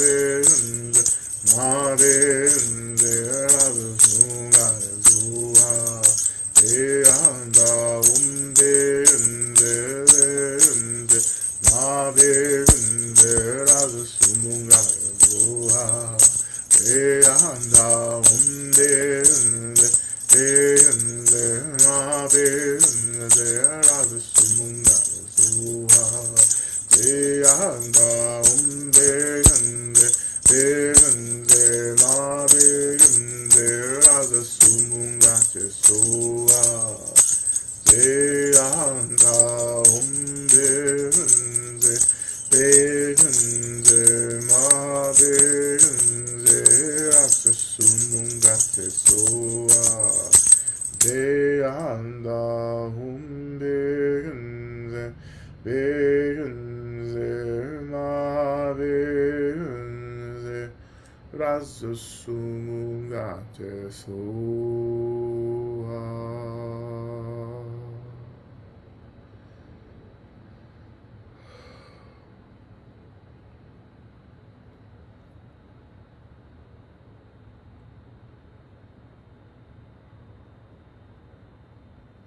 A: 백은세 마 백은세 라스 수문가레 소하 제한다옴 백은세 백은세 마 백은세 라스 수문가레 소하 제한다옴 백은세 백은세 마 백은세 라스 수문가레 소하 제한다옴 백은세 백은세 마 백은세 라스 수문가레 소하 제한다옴 백은세 백은세 마 백은세 라스 수문가레 소하 제한다옴 백은세 백은세 마 백은세 라스 수문가레 소하 제한다옴 백은세 백은세 마 백은세 라스 수문가레 소하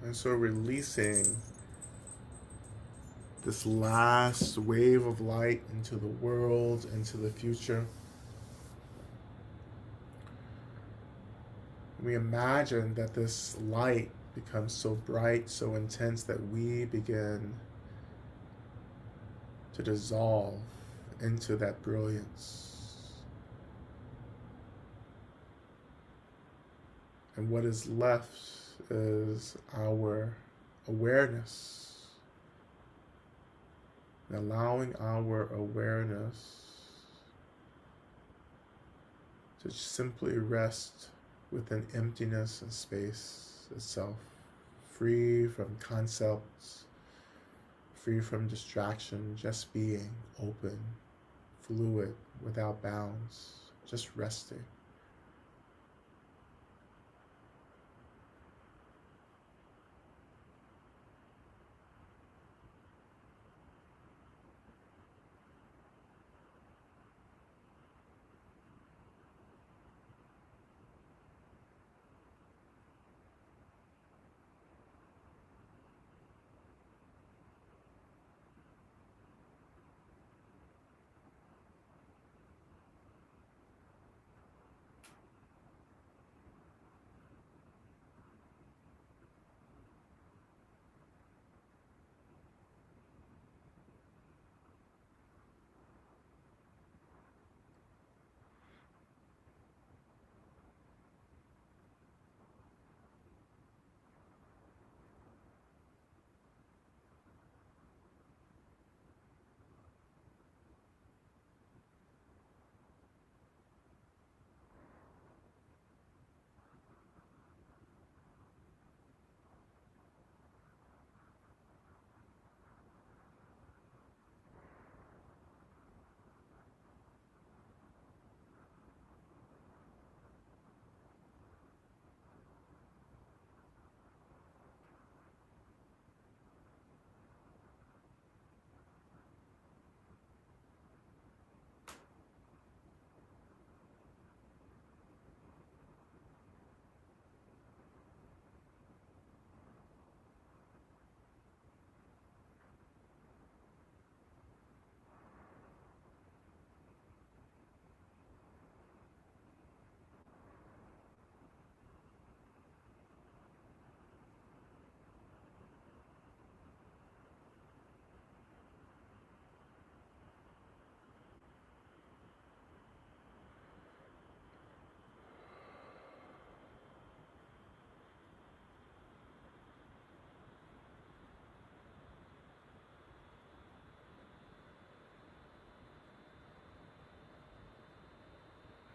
A: And so releasing this last wave of light into the world, into the future. We imagine that this light becomes so bright, so intense that we begin to dissolve into that brilliance. And what is left is our awareness, and allowing our awareness to simply rest within emptiness and space itself, free from concepts, free from distraction, just being open, fluid, without bounds, just resting.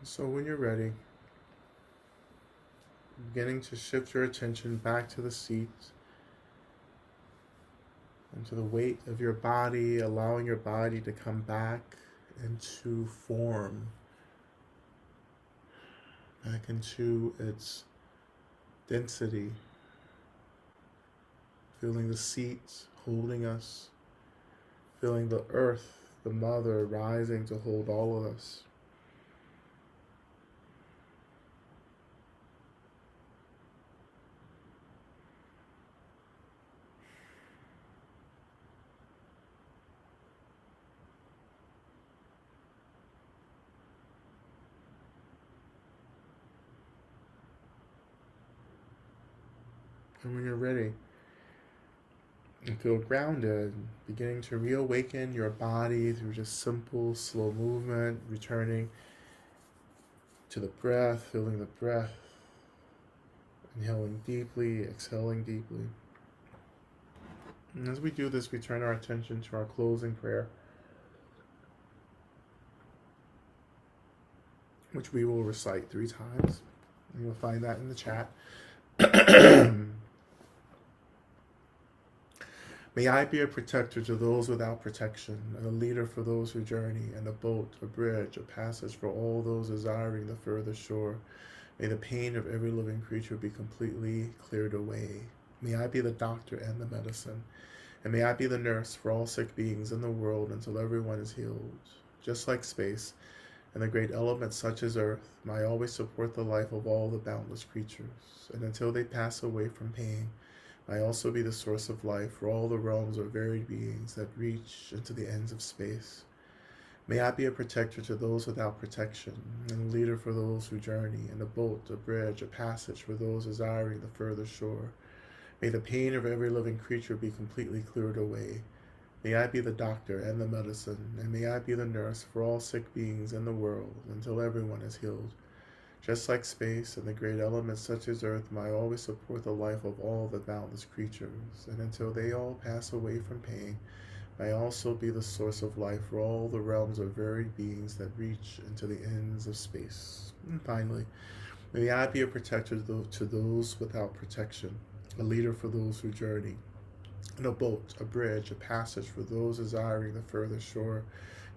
A: So when you're ready, beginning to shift your attention back to the seat and to the weight of your body, allowing your body to come back into form, back into its density, feeling the seat holding us, feeling the earth, the mother, rising to hold all of us. And when you're ready, and feel grounded, beginning to reawaken your body through just simple, slow movement, returning to the breath, feeling the breath, inhaling deeply, exhaling deeply. And as we do this, we turn our attention to our closing prayer, which we will recite 3 times. And you'll find that in the chat. May I be a protector to those without protection, and a leader for those who journey, and a boat, a bridge, a passage for all those desiring the further shore. May the pain of every living creature be completely cleared away. May I be the doctor and the medicine, and may I be the nurse for all sick beings in the world until everyone is healed. Just like space and the great elements such as earth, may I always support the life of all the boundless creatures, and until they pass away from pain, May I also be the source of life for all the realms of varied beings that reach into the ends of space. May I be a protector to those without protection, and a leader for those who journey, and a boat, a bridge, a passage for those desiring the further shore. May the pain of every living creature be completely cleared away. May I be the doctor and the medicine, and may I be the nurse for all sick beings in the world until everyone is healed. Just like space and the great elements such as earth, may I always support the life of all the boundless creatures, and until they all pass away from pain, may I also be the source of life for all the realms of varied beings that reach into the ends of space. And finally, may I be a protector to those without protection, a leader for those who journey, and a boat, a bridge, a passage for those desiring the further shore.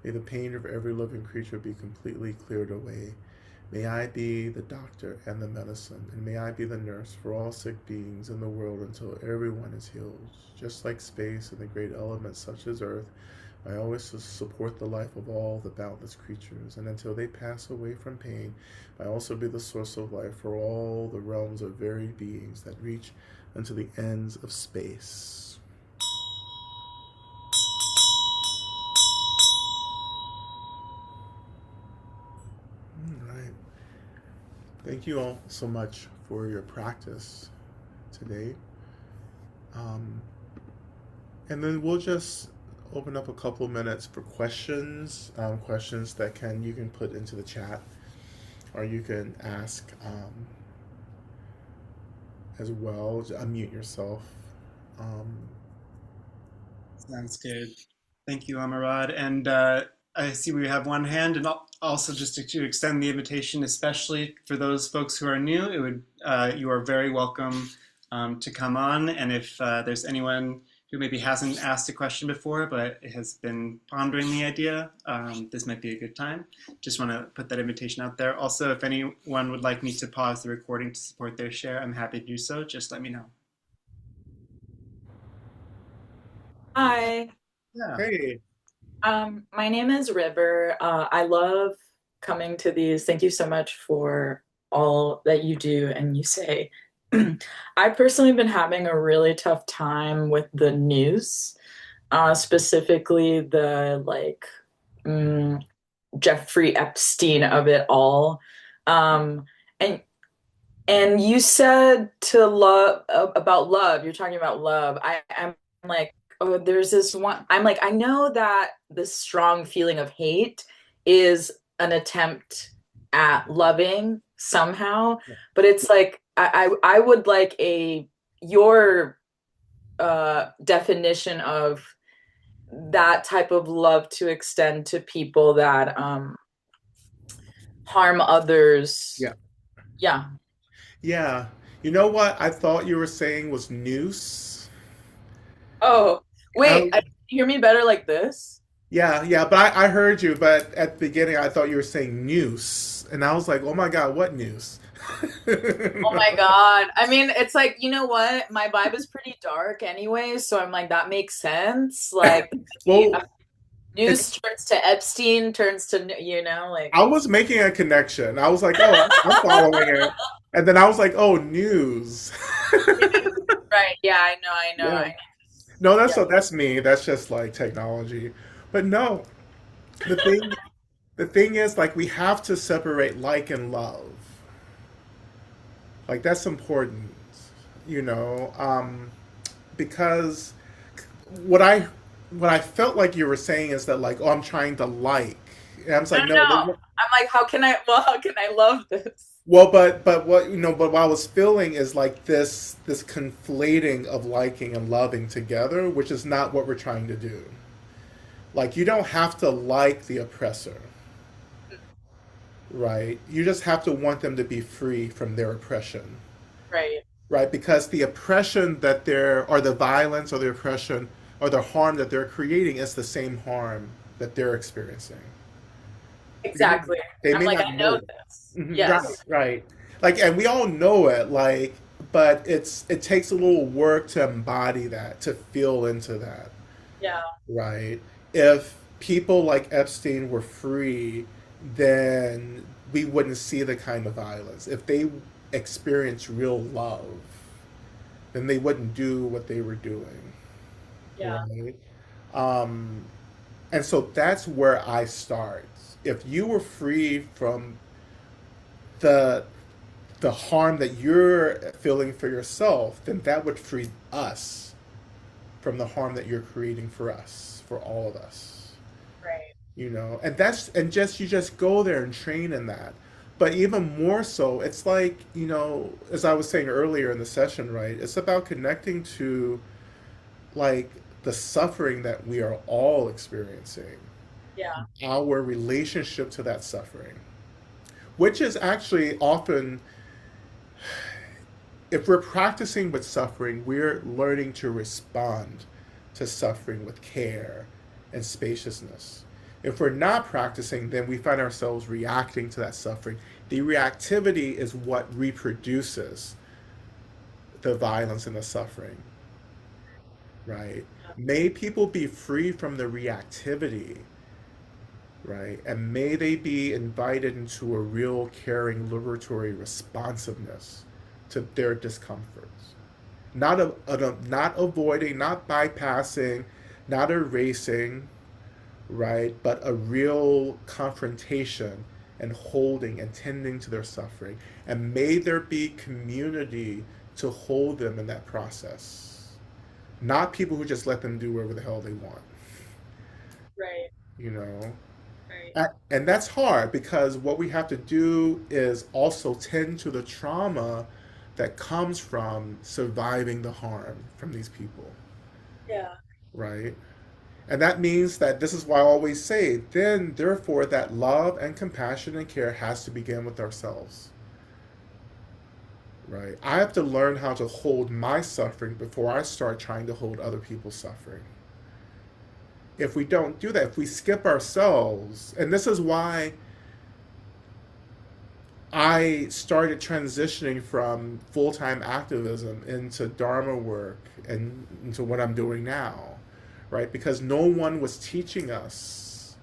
A: May the pain of every living creature be completely cleared away. May I be the doctor and the medicine, and may I be the nurse for all sick beings in the world until everyone is healed. Just like space and the great elements such as earth, I always support the life of all the boundless creatures, and until they pass away from pain, I also be the source of life for all the realms of varied beings that reach unto the ends of space. All right. Thank you all so much for your practice today. Um, and then we'll just open up a couple minutes for questions, questions that you can put into the chat, or you can ask as well. Just unmute yourself. Um,
B: Sounds good. Thank you, Lama Rod. And I see we have one hand, and also just to extend the invitation, especially for those folks who are new, you are very welcome to come on. And if there's anyone who maybe hasn't asked a question before but has been pondering the idea, this might be a good time. Just want to put that invitation out there. Also, if anyone would like me to pause the recording to support their share, I'm happy to do so. Just let me know.
C: Hi,
B: Yeah.
A: hey,
C: my name is River. I love coming to these. Thank you so much for all that you do and you say. I personally have been having a really tough time with the news, specifically the mm, Jeffrey Epstein of it all. And and you said to love about love. You're talking about love. I'm like, oh, there's this one. I'm like, I know that this strong feeling of hate is an attempt at loving somehow, but it's like I would like a your definition of that type of love to extend to people that harm others.
A: yeah,
C: Yeah.
A: yeah. You know what I thought you were saying was noose.
C: Oh, wait,
A: Um,
C: you hear me better like this?
A: yeah, yeah, but I heard you, but at the beginning I thought you were saying noose, and I was like, oh my God, what noose?
C: Oh my God. I mean, it's like, you know what? My vibe is pretty dark anyway, so I'm like, that makes sense. Like, the
A: Well,
C: news turns to Epstein, turns to, like.
A: I was making a connection. I was like, oh, I'm following it. And then I was like, oh, news.
C: Right. Yeah, I know, I know.
A: Yeah. No,
C: Yeah.
A: that's me. That's just like technology. But no, the thing is like we have to separate like and love. Like that's important, you know, because what I what I felt like you were saying is that like, oh, I'm trying to like. And I was
C: No,
A: like,
C: no,
A: no,
C: no. I'm like, how can I love this?
A: well, but what but what I was feeling is like this conflating of liking and loving together, which is not what we're trying to do. Like you don't have to like the oppressor, right? You just have to want them to be free from their oppression,
C: Right.
A: right? Because the oppression that they're or the violence or the oppression or the harm that they're creating is the same harm that they're experiencing. They may,
C: Exactly.
A: they
C: I'm
A: may
C: like,
A: not
C: I know
A: know it.
C: this.
A: Right,
C: Yes.
A: right. Like, and we all know it. Like, but it takes a little work to embody that, to feel into that,
C: Yeah.
A: right? If people like Epstein were free, then we wouldn't see the kind of violence. If they experience real love, then they wouldn't do what they were doing,
C: Yeah.
A: right? Um, and so that's where I start. If you were free from the the harm that you're feeling for yourself, then that would free us from the harm that you're creating for us, for all of us.
C: Right.
A: And that's and just you just go there and train in that. But even more so, it's like, as I was saying earlier in the session, right? It's about connecting to, like, the suffering that we are all experiencing,
C: Yeah.
A: our relationship to that suffering, which is actually often, if we're practicing with suffering, we're learning to respond to suffering with care and spaciousness. If we're not practicing, then we find ourselves reacting to that suffering. The reactivity is what reproduces the violence and the suffering, right? May people be free from the reactivity, right? And may they be invited into a real caring, liberatory responsiveness to their discomforts. Not avoiding, not bypassing, not erasing, right? But a real confrontation and holding and tending to their suffering. And may there be community to hold them in that process. Not people who just let them do whatever the hell they want,
C: Right.
A: you know?
C: Right.
A: And that's hard because what we have to do is also tend to the trauma that comes from surviving the harm from these people,
C: Yeah.
A: right? And that means that this is why I always say, then, therefore, that love and compassion and care has to begin with ourselves, right? I have to learn how to hold my suffering before I start trying to hold other people's suffering. If we don't do that, if we skip ourselves, and this is why I started transitioning from full time activism into Dharma work and into what I'm doing now, right? Because no one was teaching us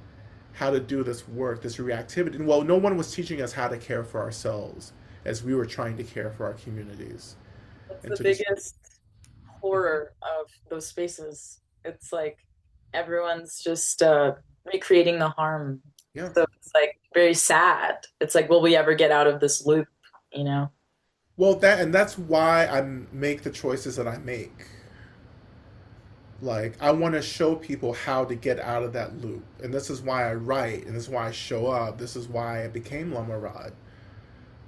A: how to do this work, this reactivity. Well, no one was teaching us how to care for ourselves as we were trying to care for our communities.
C: That's
A: And
C: the
A: to just,
C: biggest horror of those spaces. It's like everyone's just recreating the harm.
A: yeah.
C: So it's like very sad. It's like, will we ever get out of this loop? You know?
A: Well, that's why I make the choices that I make. Like, I want to show people how to get out of that loop. And this is why I write, and this is why I show up. This is why I became Lama Rod,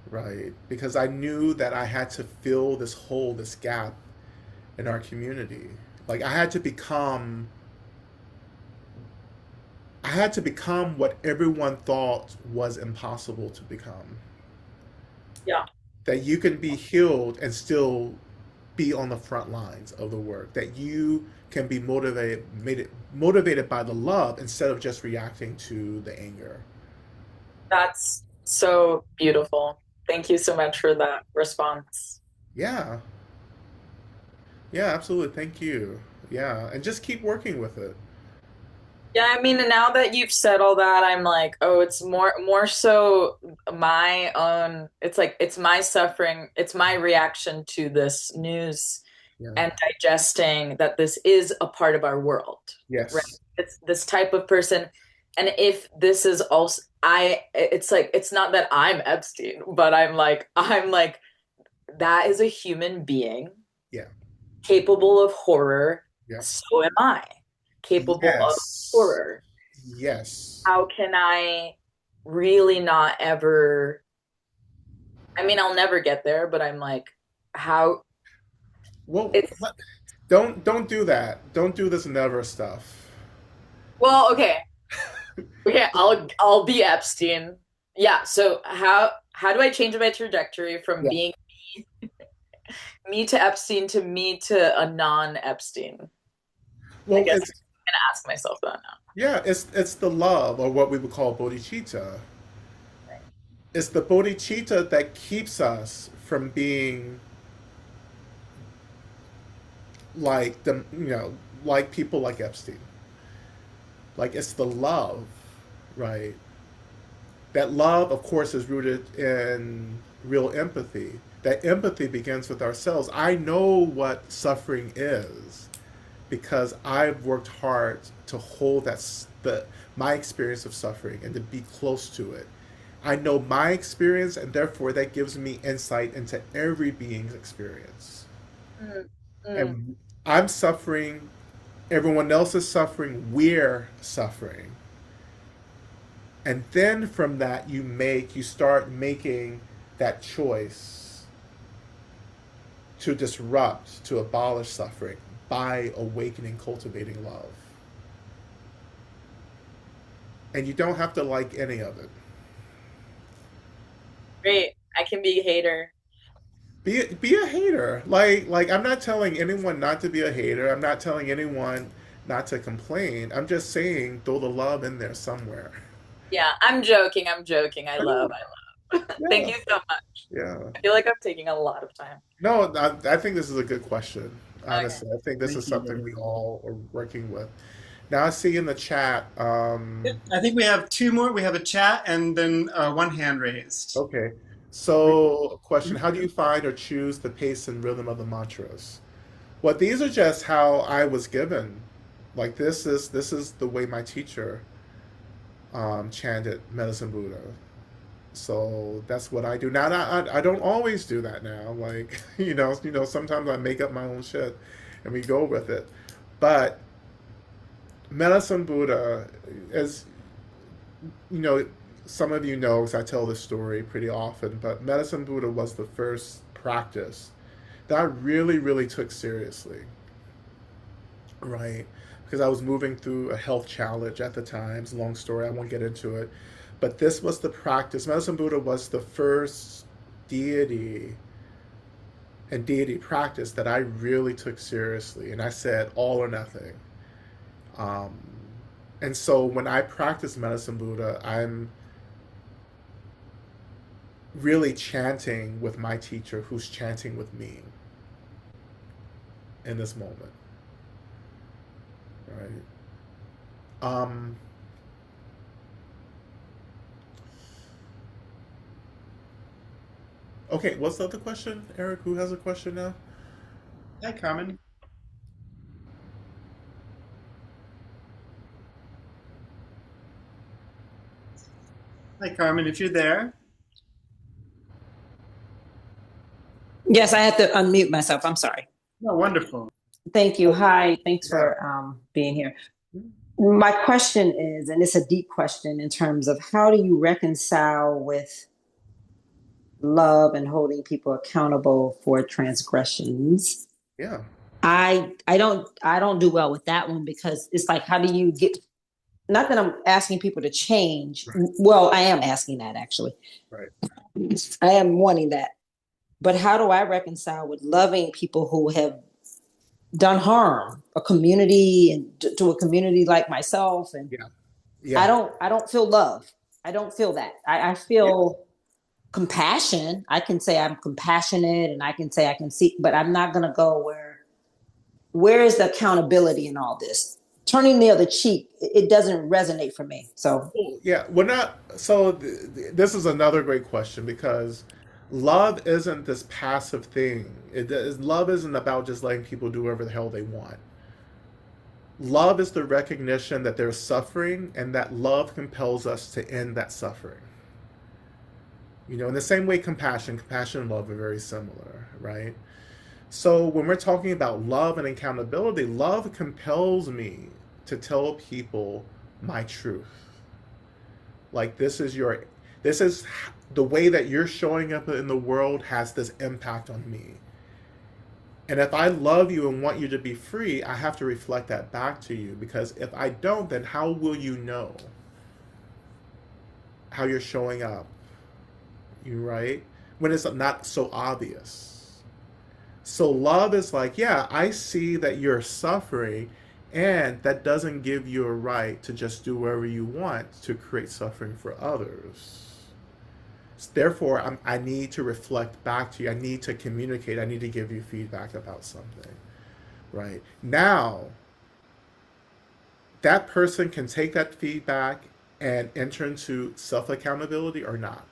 A: right? Because I knew that I had to fill this hole, this gap in our community. Like, I had to become what everyone thought was impossible to become.
C: Yeah.
A: That you can be healed and still be on the front lines of the work. That you can be motivated by the love instead of just reacting to the anger.
C: That's so beautiful. Thank you so much for that response.
A: Yeah, yeah, absolutely. Thank you. Yeah, and just keep working with it.
C: Yeah, I mean, now that you've said all that, I'm like, oh, it's more so my own, it's like it's my suffering, it's my reaction to this news
A: Yeah.
C: and digesting that this is a part of our world, right?
A: Yes.
C: It's this type of person. And if this is also it's like it's not that I'm Epstein, but I'm like that is a human being
A: Yeah.
C: capable of horror.
A: Yeah.
C: So am I capable of
A: Yes.
C: horror.
A: Yes.
C: How can I really not ever? I mean, I'll never get there, but I'm like, how
A: Well,
C: it's
A: don't do that. Don't do this never stuff.
C: well, okay. Okay, I'll be Epstein. Yeah, so how do I change my trajectory from
A: Yeah.
C: being me to Epstein to me to a non-Epstein? I
A: Well,
C: guess
A: it's
C: I'm gonna ask myself that now.
A: yeah, it's the love, or what we would call bodhicitta. It's the bodhicitta that keeps us from being like like people like Epstein. Like, it's the love, right? That love, of course, is rooted in real empathy, That empathy begins with ourselves. I know what suffering is because I've worked hard to hold my experience of suffering and to be close to it. I know my experience, and therefore that gives me insight into every being's experience.
C: Mm, mm.
A: And I'm suffering, everyone else is suffering, we're suffering. And then from that, you start making that choice to disrupt, to abolish suffering by awakening, cultivating love. And you don't have to like any of it.
C: Great. I can be a hater.
A: Be a hater. Like I'm not telling anyone not to be a hater. I'm not telling anyone not to complain. I'm just saying throw the love in there somewhere.
C: Yeah, I'm joking. I'm joking.
A: I know.
C: I love. Thank
A: Yeah.
C: you so much.
A: Yeah.
C: I feel like I'm taking a lot of time.
A: No, I think this is a good question.
C: Okay.
A: Honestly, I think this is
B: Thank you,
A: something
B: River.
A: we all are working with. Now I see in the chat.
B: Yep, I think we have two more. We have a chat and then one hand raised.
A: Okay. So, question: how do you find or choose the pace and rhythm of the mantras? Well, these are just how I was given. Like this is the way my teacher chanted Medicine Buddha. So that's what I do now. I don't always do that now. Like sometimes I make up my own shit, and we go with it. But Medicine Buddha, as you know, some of you know, because I tell this story pretty often. But Medicine Buddha was the first practice that I really, really took seriously, right? Because I was moving through a health challenge at the time. It's a long story. I won't get into it. But this was the practice. Medicine Buddha was the first deity and deity practice that I really took seriously. And I said all or nothing. Um, and so when I practice Medicine Buddha, I'm really chanting with my teacher who's chanting with me in this moment, right? Um, okay, what's the other question, Eric? Who has a question now?
B: Hi, Carmen. Hi, Carmen, if you're there.
D: Yes, I had to unmute myself. I'm sorry.
B: Oh, wonderful.
D: Thank you. Hi. Thanks
A: Yeah.
D: for being here. My question is, and it's a deep question in terms of how do you reconcile with love and holding people accountable for transgressions?
A: Yeah.
D: I don't do well with that one because it's like how do you get, not that I'm asking people to change.
A: Right.
D: Well, I am asking that actually.
A: Right.
D: I am wanting that. But how do I reconcile with loving people who have done harm, a community and to a community like myself? And
A: Yeah.
D: I
A: Yeah.
D: don't I don't feel love. I don't feel that. I
A: Yeah.
D: feel compassion. I can say I'm compassionate and I can say I can see, but I'm not gonna go where is the accountability in all this? Turning the other cheek, it doesn't resonate for me. So
A: Well, yeah. We're not. So this is another great question because love isn't this passive thing. Love isn't about just letting people do whatever the hell they want. Love is the recognition that there's suffering and that love compels us to end that suffering. In the same way compassion and love are very similar, right? So when we're talking about love and accountability, love compels me to tell people my truth. Like this is the way that you're showing up in the world has this impact on me. And if I love you and want you to be free, I have to reflect that back to you because if I don't, then how will you know how you're showing up? You right? When it's not so obvious. So love is like, yeah, I see that you're suffering, and that doesn't give you a right to just do whatever you want to create suffering for others. Therefore, I need to reflect back to you. I need to communicate. I need to give you feedback about something. Right now, that person can take that feedback and enter into self accountability or not.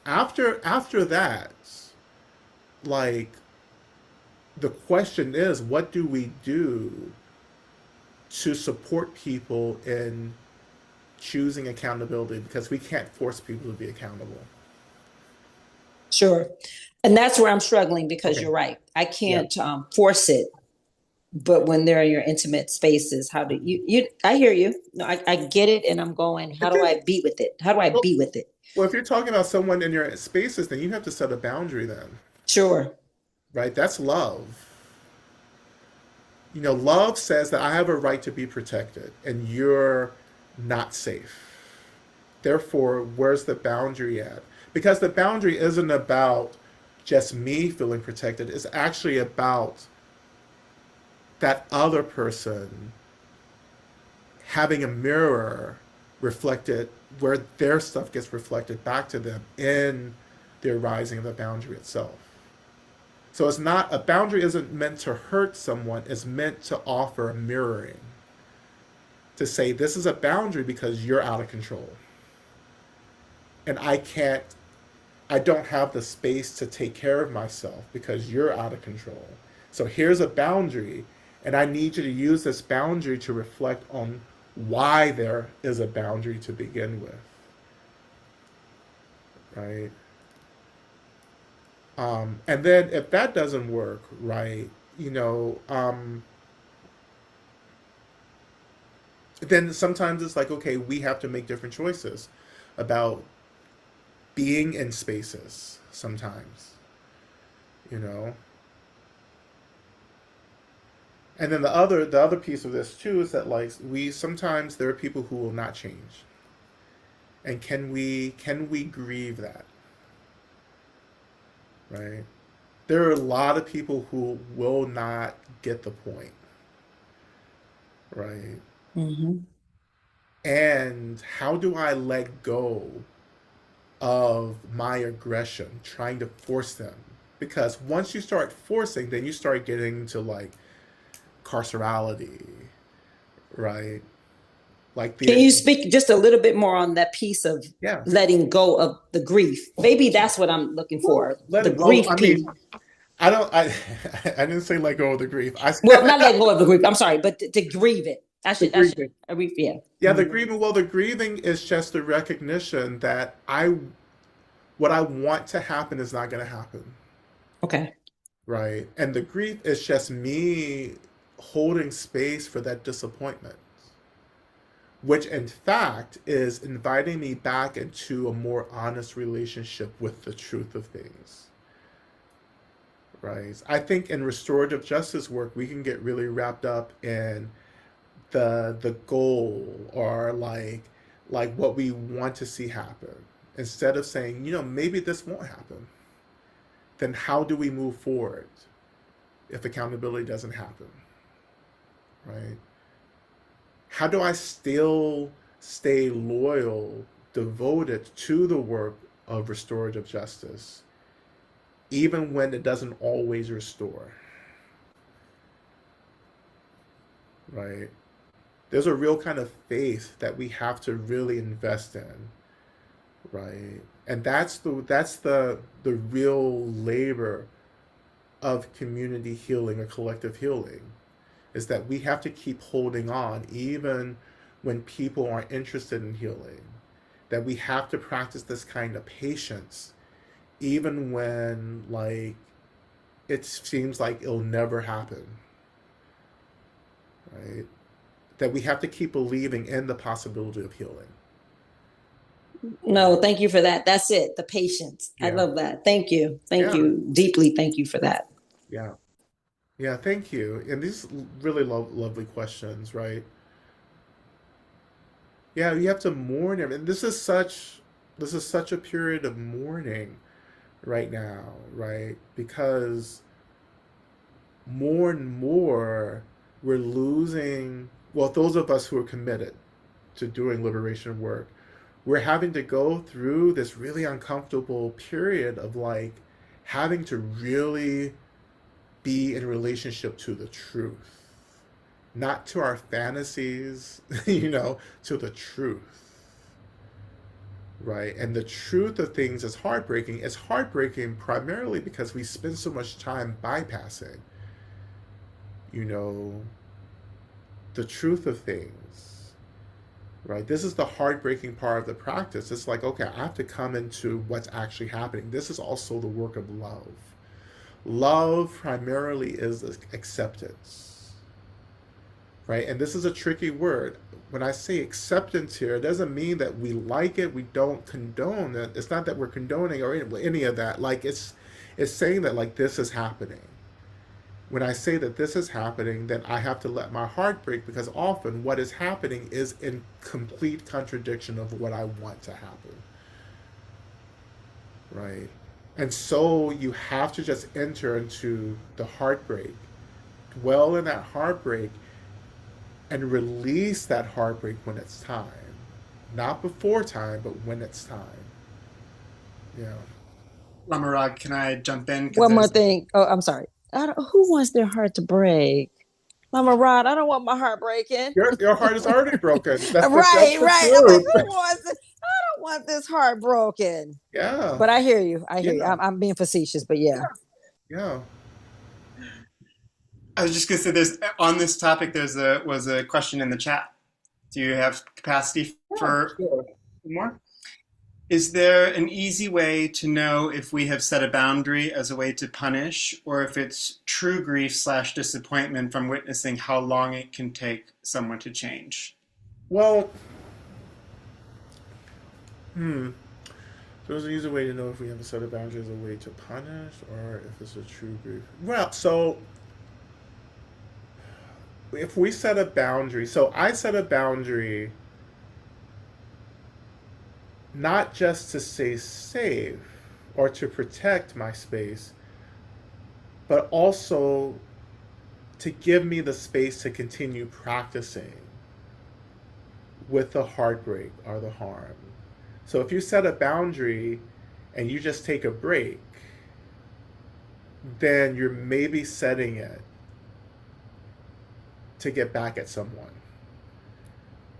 A: After that, like the question is, what do we do to support people in choosing accountability? Because we can't force people to be accountable.
D: Sure. And that's where I'm struggling because
A: Okay.
D: you're right. I
A: Yeah.
D: can't force it. But when they're in your intimate spaces, how do I hear you. No, I get it. And I'm going, how
A: But
D: do
A: then,
D: I be with it? How do I
A: well,
D: be with it?
A: well, if you're talking about someone in your spaces, then you have to set a boundary then,
D: Sure.
A: right? That's love. Love says that I have a right to be protected and you're not safe. Therefore, where's the boundary at? Because the boundary isn't about just me feeling protected, it's actually about that other person having a mirror reflected where their stuff gets reflected back to them in the arising of the boundary itself. So it's not a boundary isn't meant to hurt someone, it's meant to offer a mirroring to say this is a boundary because you're out of control. And I don't have the space to take care of myself because you're out of control. So here's a boundary, and I need you to use this boundary to reflect on why there is a boundary to begin with, right? And then if that doesn't work, right, you know, then sometimes it's like, okay, we have to make different choices about being in spaces sometimes, you know. And then the other piece of this too is that like we sometimes there are people who will not change. And can we grieve that, right? There are a lot of people who will not get the point, right?
D: Mm-hmm.
A: And how do I let go of my aggression, trying to force them? Because once you start forcing, then you start getting to like carcerality, right? Like
D: Can
A: the
D: you speak just a little bit more on that piece of
A: yeah.
D: letting go of the grief? Maybe that's what I'm looking
A: Well,
D: for.
A: let
D: The
A: it. Well,
D: grief
A: I
D: piece.
A: mean, I don't. I I didn't say let go of the grief. I
D: Well, not letting go of the grief. I'm sorry, but to grieve it.
A: the
D: I should,
A: grieving.
D: yeah.
A: Yeah, the
D: Mhm.
A: grieving. Well, the grieving is just the recognition that what I want to happen is not going to happen,
D: Okay.
A: right? And the grief is just me holding space for that disappointment, which in fact is inviting me back into a more honest relationship with the truth of things. Right. I think in restorative justice work, we can get really wrapped up in the goal or like what we want to see happen instead of saying, maybe this won't happen. Then how do we move forward if accountability doesn't happen? Right? How do I still stay loyal, devoted to the work of restorative justice, even when it doesn't always restore? Right? There's a real kind of faith that we have to really invest in, right? And that's the real labor of community healing or collective healing is that we have to keep holding on even when people aren't interested in healing, that we have to practice this kind of patience even when like it seems like it'll never happen, right? That we have to keep believing in the possibility of healing.
D: No, thank you for that. That's it. The patience. I
A: Yeah.
D: love that. Thank you. Thank
A: Yeah.
D: you deeply. Thank you for that.
A: Yeah. Yeah, thank you. And these really lovely questions, right? Yeah, you have to mourn it. And this is such a period of mourning right now, right? Because more and more we're losing, well, those of us who are committed to doing liberation work, we're having to go through this really uncomfortable period of like having to really be in relationship to the truth, not to our fantasies, to the truth. right? And the truth of things is heartbreaking. It's heartbreaking primarily because we spend so much time bypassing, you know, the truth of things, right? This is the heartbreaking part of the practice. It's like, okay, I have to come into what's actually happening. This is also the work of love. Love primarily is acceptance, right? And this is a tricky word. When I say acceptance here, it doesn't mean that we like it, we don't condone it. It's not that we're condoning or any of that. Like it's saying that like this is happening. When I say that this is happening, then I have to let my heart break because often what is happening is in complete contradiction of what I want to happen, right? And so you have to just enter into the heartbreak, dwell in that heartbreak, and release that heartbreak when it's time. Not before time, but when it's time. Yeah.
B: Lama Rod, can I jump in? Because
D: One more
B: there's
D: thing. Oh, I'm sorry. Who wants their heart to break? Mama Rod, I don't want my heart breaking.
A: Your heart is already broken. That's
D: Right,
A: the
D: right. I'm like,
A: truth.
D: who wants it? I don't want this heart broken.
A: Yeah.
D: But I hear you. I hear you.
A: Yeah.
D: I'm being facetious, but yeah.
A: Yeah.
B: I was just going to say, there's on this topic. Was a question in the chat. Do you have capacity
A: Yeah,
B: for
A: sure.
B: more? Is there an easy way to know if we have set a boundary as a way to punish, or if it's true grief slash disappointment from witnessing how long it can take someone to change?
A: Well, hmm. There's an easy way to know if we have a set of boundaries, a way to punish, or if it's a true grief. Well, so if we set a boundary, so I set a boundary not just to stay safe or to protect my space, but also to give me the space to continue practicing with the heartbreak or the harm. So if you set a boundary and you just take a break, then you're maybe setting it to get back at someone,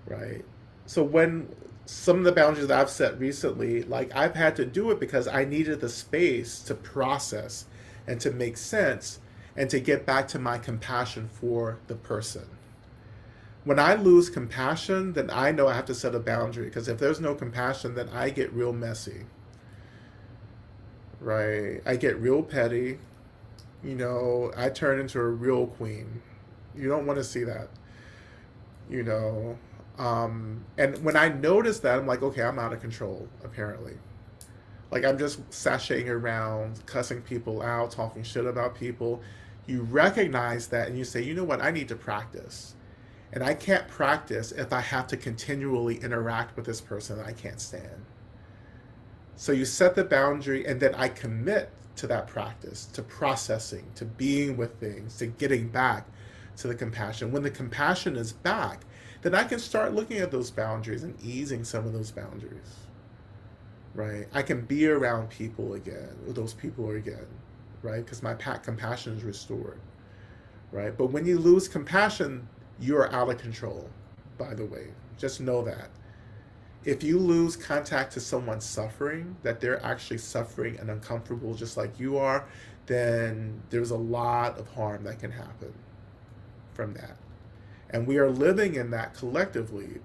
A: right? So when some of the boundaries that I've set recently, like I've had to do it because I needed the space to process and to make sense and to get back to my compassion for the person. When I lose compassion, then I know I have to set a boundary because if there's no compassion, then I get real messy, right? I get real petty. I turn into a real queen. You don't want to see that, you know. And when I notice that, I'm like, okay, I'm out of control, apparently. Like, I'm just sashaying around, cussing people out, talking shit about people. You recognize that and you say, you know what, I need to practice. And I can't practice if I have to continually interact with this person that I can't stand. So you set the boundary, and then I commit to that practice, to processing, to being with things, to getting back to the compassion. When the compassion is back, then I can start looking at those boundaries and easing some of those boundaries, right? I can be around people again, or those people again, right? Because my compassion is restored, right? But when you lose compassion, you're out of control, by the way. Just know that. If you lose contact to someone suffering, that they're actually suffering and uncomfortable just like you are, then there's a lot of harm that can happen from that. And we are living in that collectively.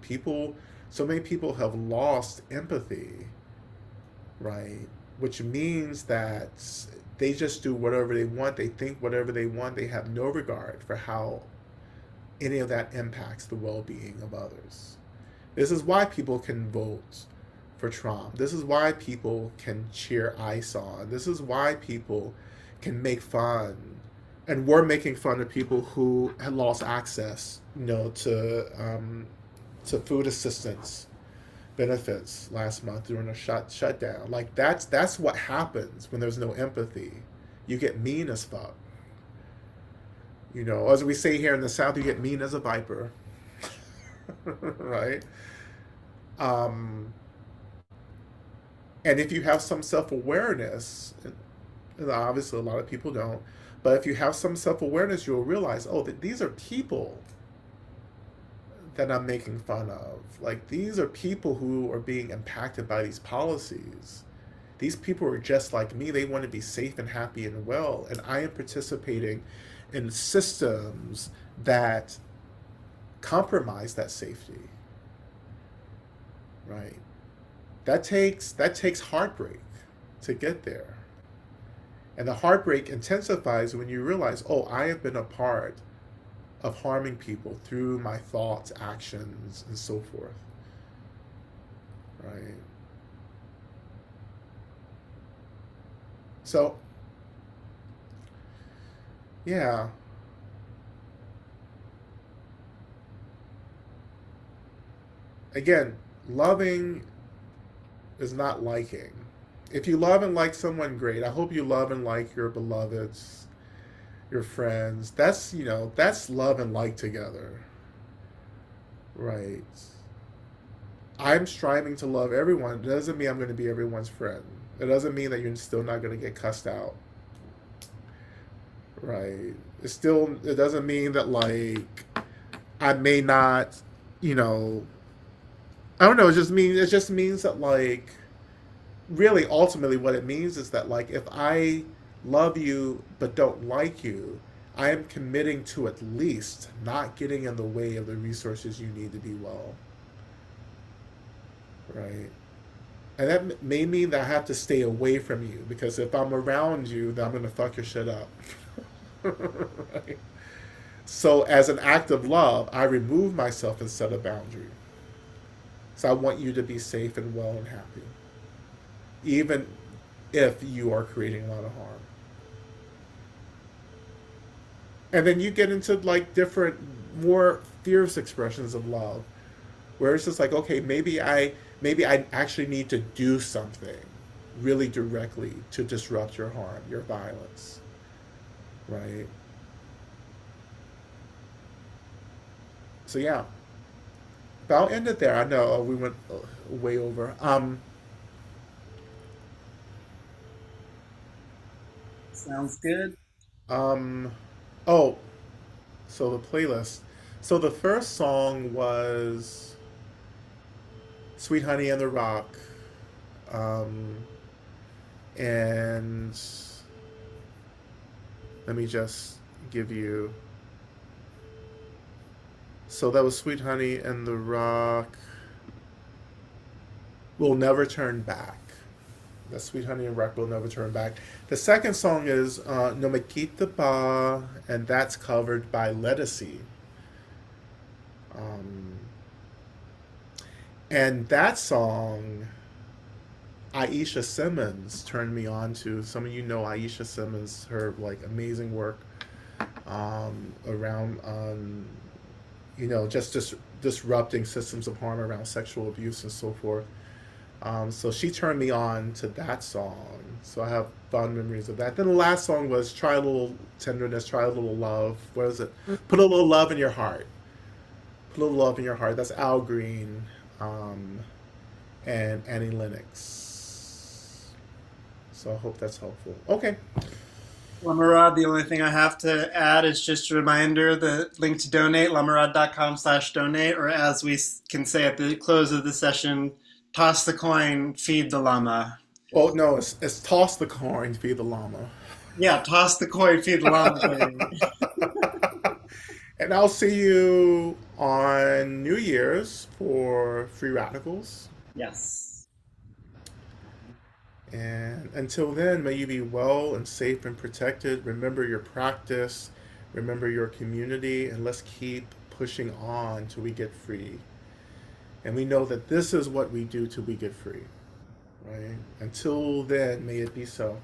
A: So many people have lost empathy, right? Which means that they just do whatever they want, they think whatever they want, they have no regard for how any of that impacts the well being of others. This is why people can vote for Trump. This is why people can cheer ICE on. This is why people can make fun. And we're making fun of people who had lost access, to food assistance benefits last month during a shutdown. Like that's what happens when there's no empathy. You get mean as fuck. As we say here in the South, you get mean as a viper, right? Um, and if you have some self awareness, and obviously a lot of people don't, but if you have some self awareness, you'll realize, oh, that these are people that I'm making fun of. Like, these are people who are being impacted by these policies. These people are just like me. They want to be safe and happy and well. And I am participating in systems that compromise that safety, right? That takes heartbreak to get there. And the heartbreak intensifies when you realize, oh, I have been a part of harming people through my thoughts, actions, and so forth, right? So, yeah, again, loving is not liking. If you love and like someone, great. I hope you love and like your beloveds, your friends. That's love and like together, right? I'm striving to love everyone. It doesn't mean I'm going to be everyone's friend. It doesn't mean that you're still not going to get cussed out, right? It doesn't mean that, like, I may not, you know, I don't know. It just means that, like, really ultimately what it means is that, like, if I love you but don't like you, I am committing to at least not getting in the way of the resources you need to be well, right? And that may mean that I have to stay away from you, because if I'm around you, then I'm gonna fuck your shit up. Right? So as an act of love, I remove myself and set a boundary. So I want you to be safe and well and happy, even if you are creating a lot of harm. And then you get into, like, different, more fierce expressions of love, where it's just like, okay, maybe I actually need to do something really directly to disrupt your harm, your violence, right? So yeah, but I'll end it there. I know we went way over.
B: Sounds good.
A: Um, oh, so the playlist. So the first song was "Sweet Honey and the Rock," um, and let me just give you. So that was "Sweet Honey and the Rock." Will never turn back. That's "Sweet Honey and Rock" will never turn back. The second song is "No Me Quita Ba," and that's covered by Lettucey. Um, and that song, Aisha Simmons turned me on to. Some of you know Aisha Simmons, her, like, amazing work around, just disrupting systems of harm around sexual abuse and so forth. So she turned me on to that song. So I have fond memories of that. Then the last song was "Try a Little Tenderness, Try a Little Love." What is it? "Put a Little Love in Your Heart." "Put a Little Love in Your Heart." That's Al Green, um, and Annie Lennox. So I hope that's helpful. Okay.
B: Lama Rod, the only thing I have to add is just a reminder, the link to donate, lamarod.com/donate, or as we can say at the close of the session, toss the coin, feed the llama.
A: Oh no, it's "Toss the Coin, Feed the Llama."
B: Yeah, toss the coin, feed the llama, baby.
A: And I'll see you on New Year's for Free Radicals.
B: Yes.
A: And until then, may you be well and safe and protected. Remember your practice, remember your community, and let's keep pushing on till we get free. And we know that this is what we do till we get free, right? Until then, may it be so.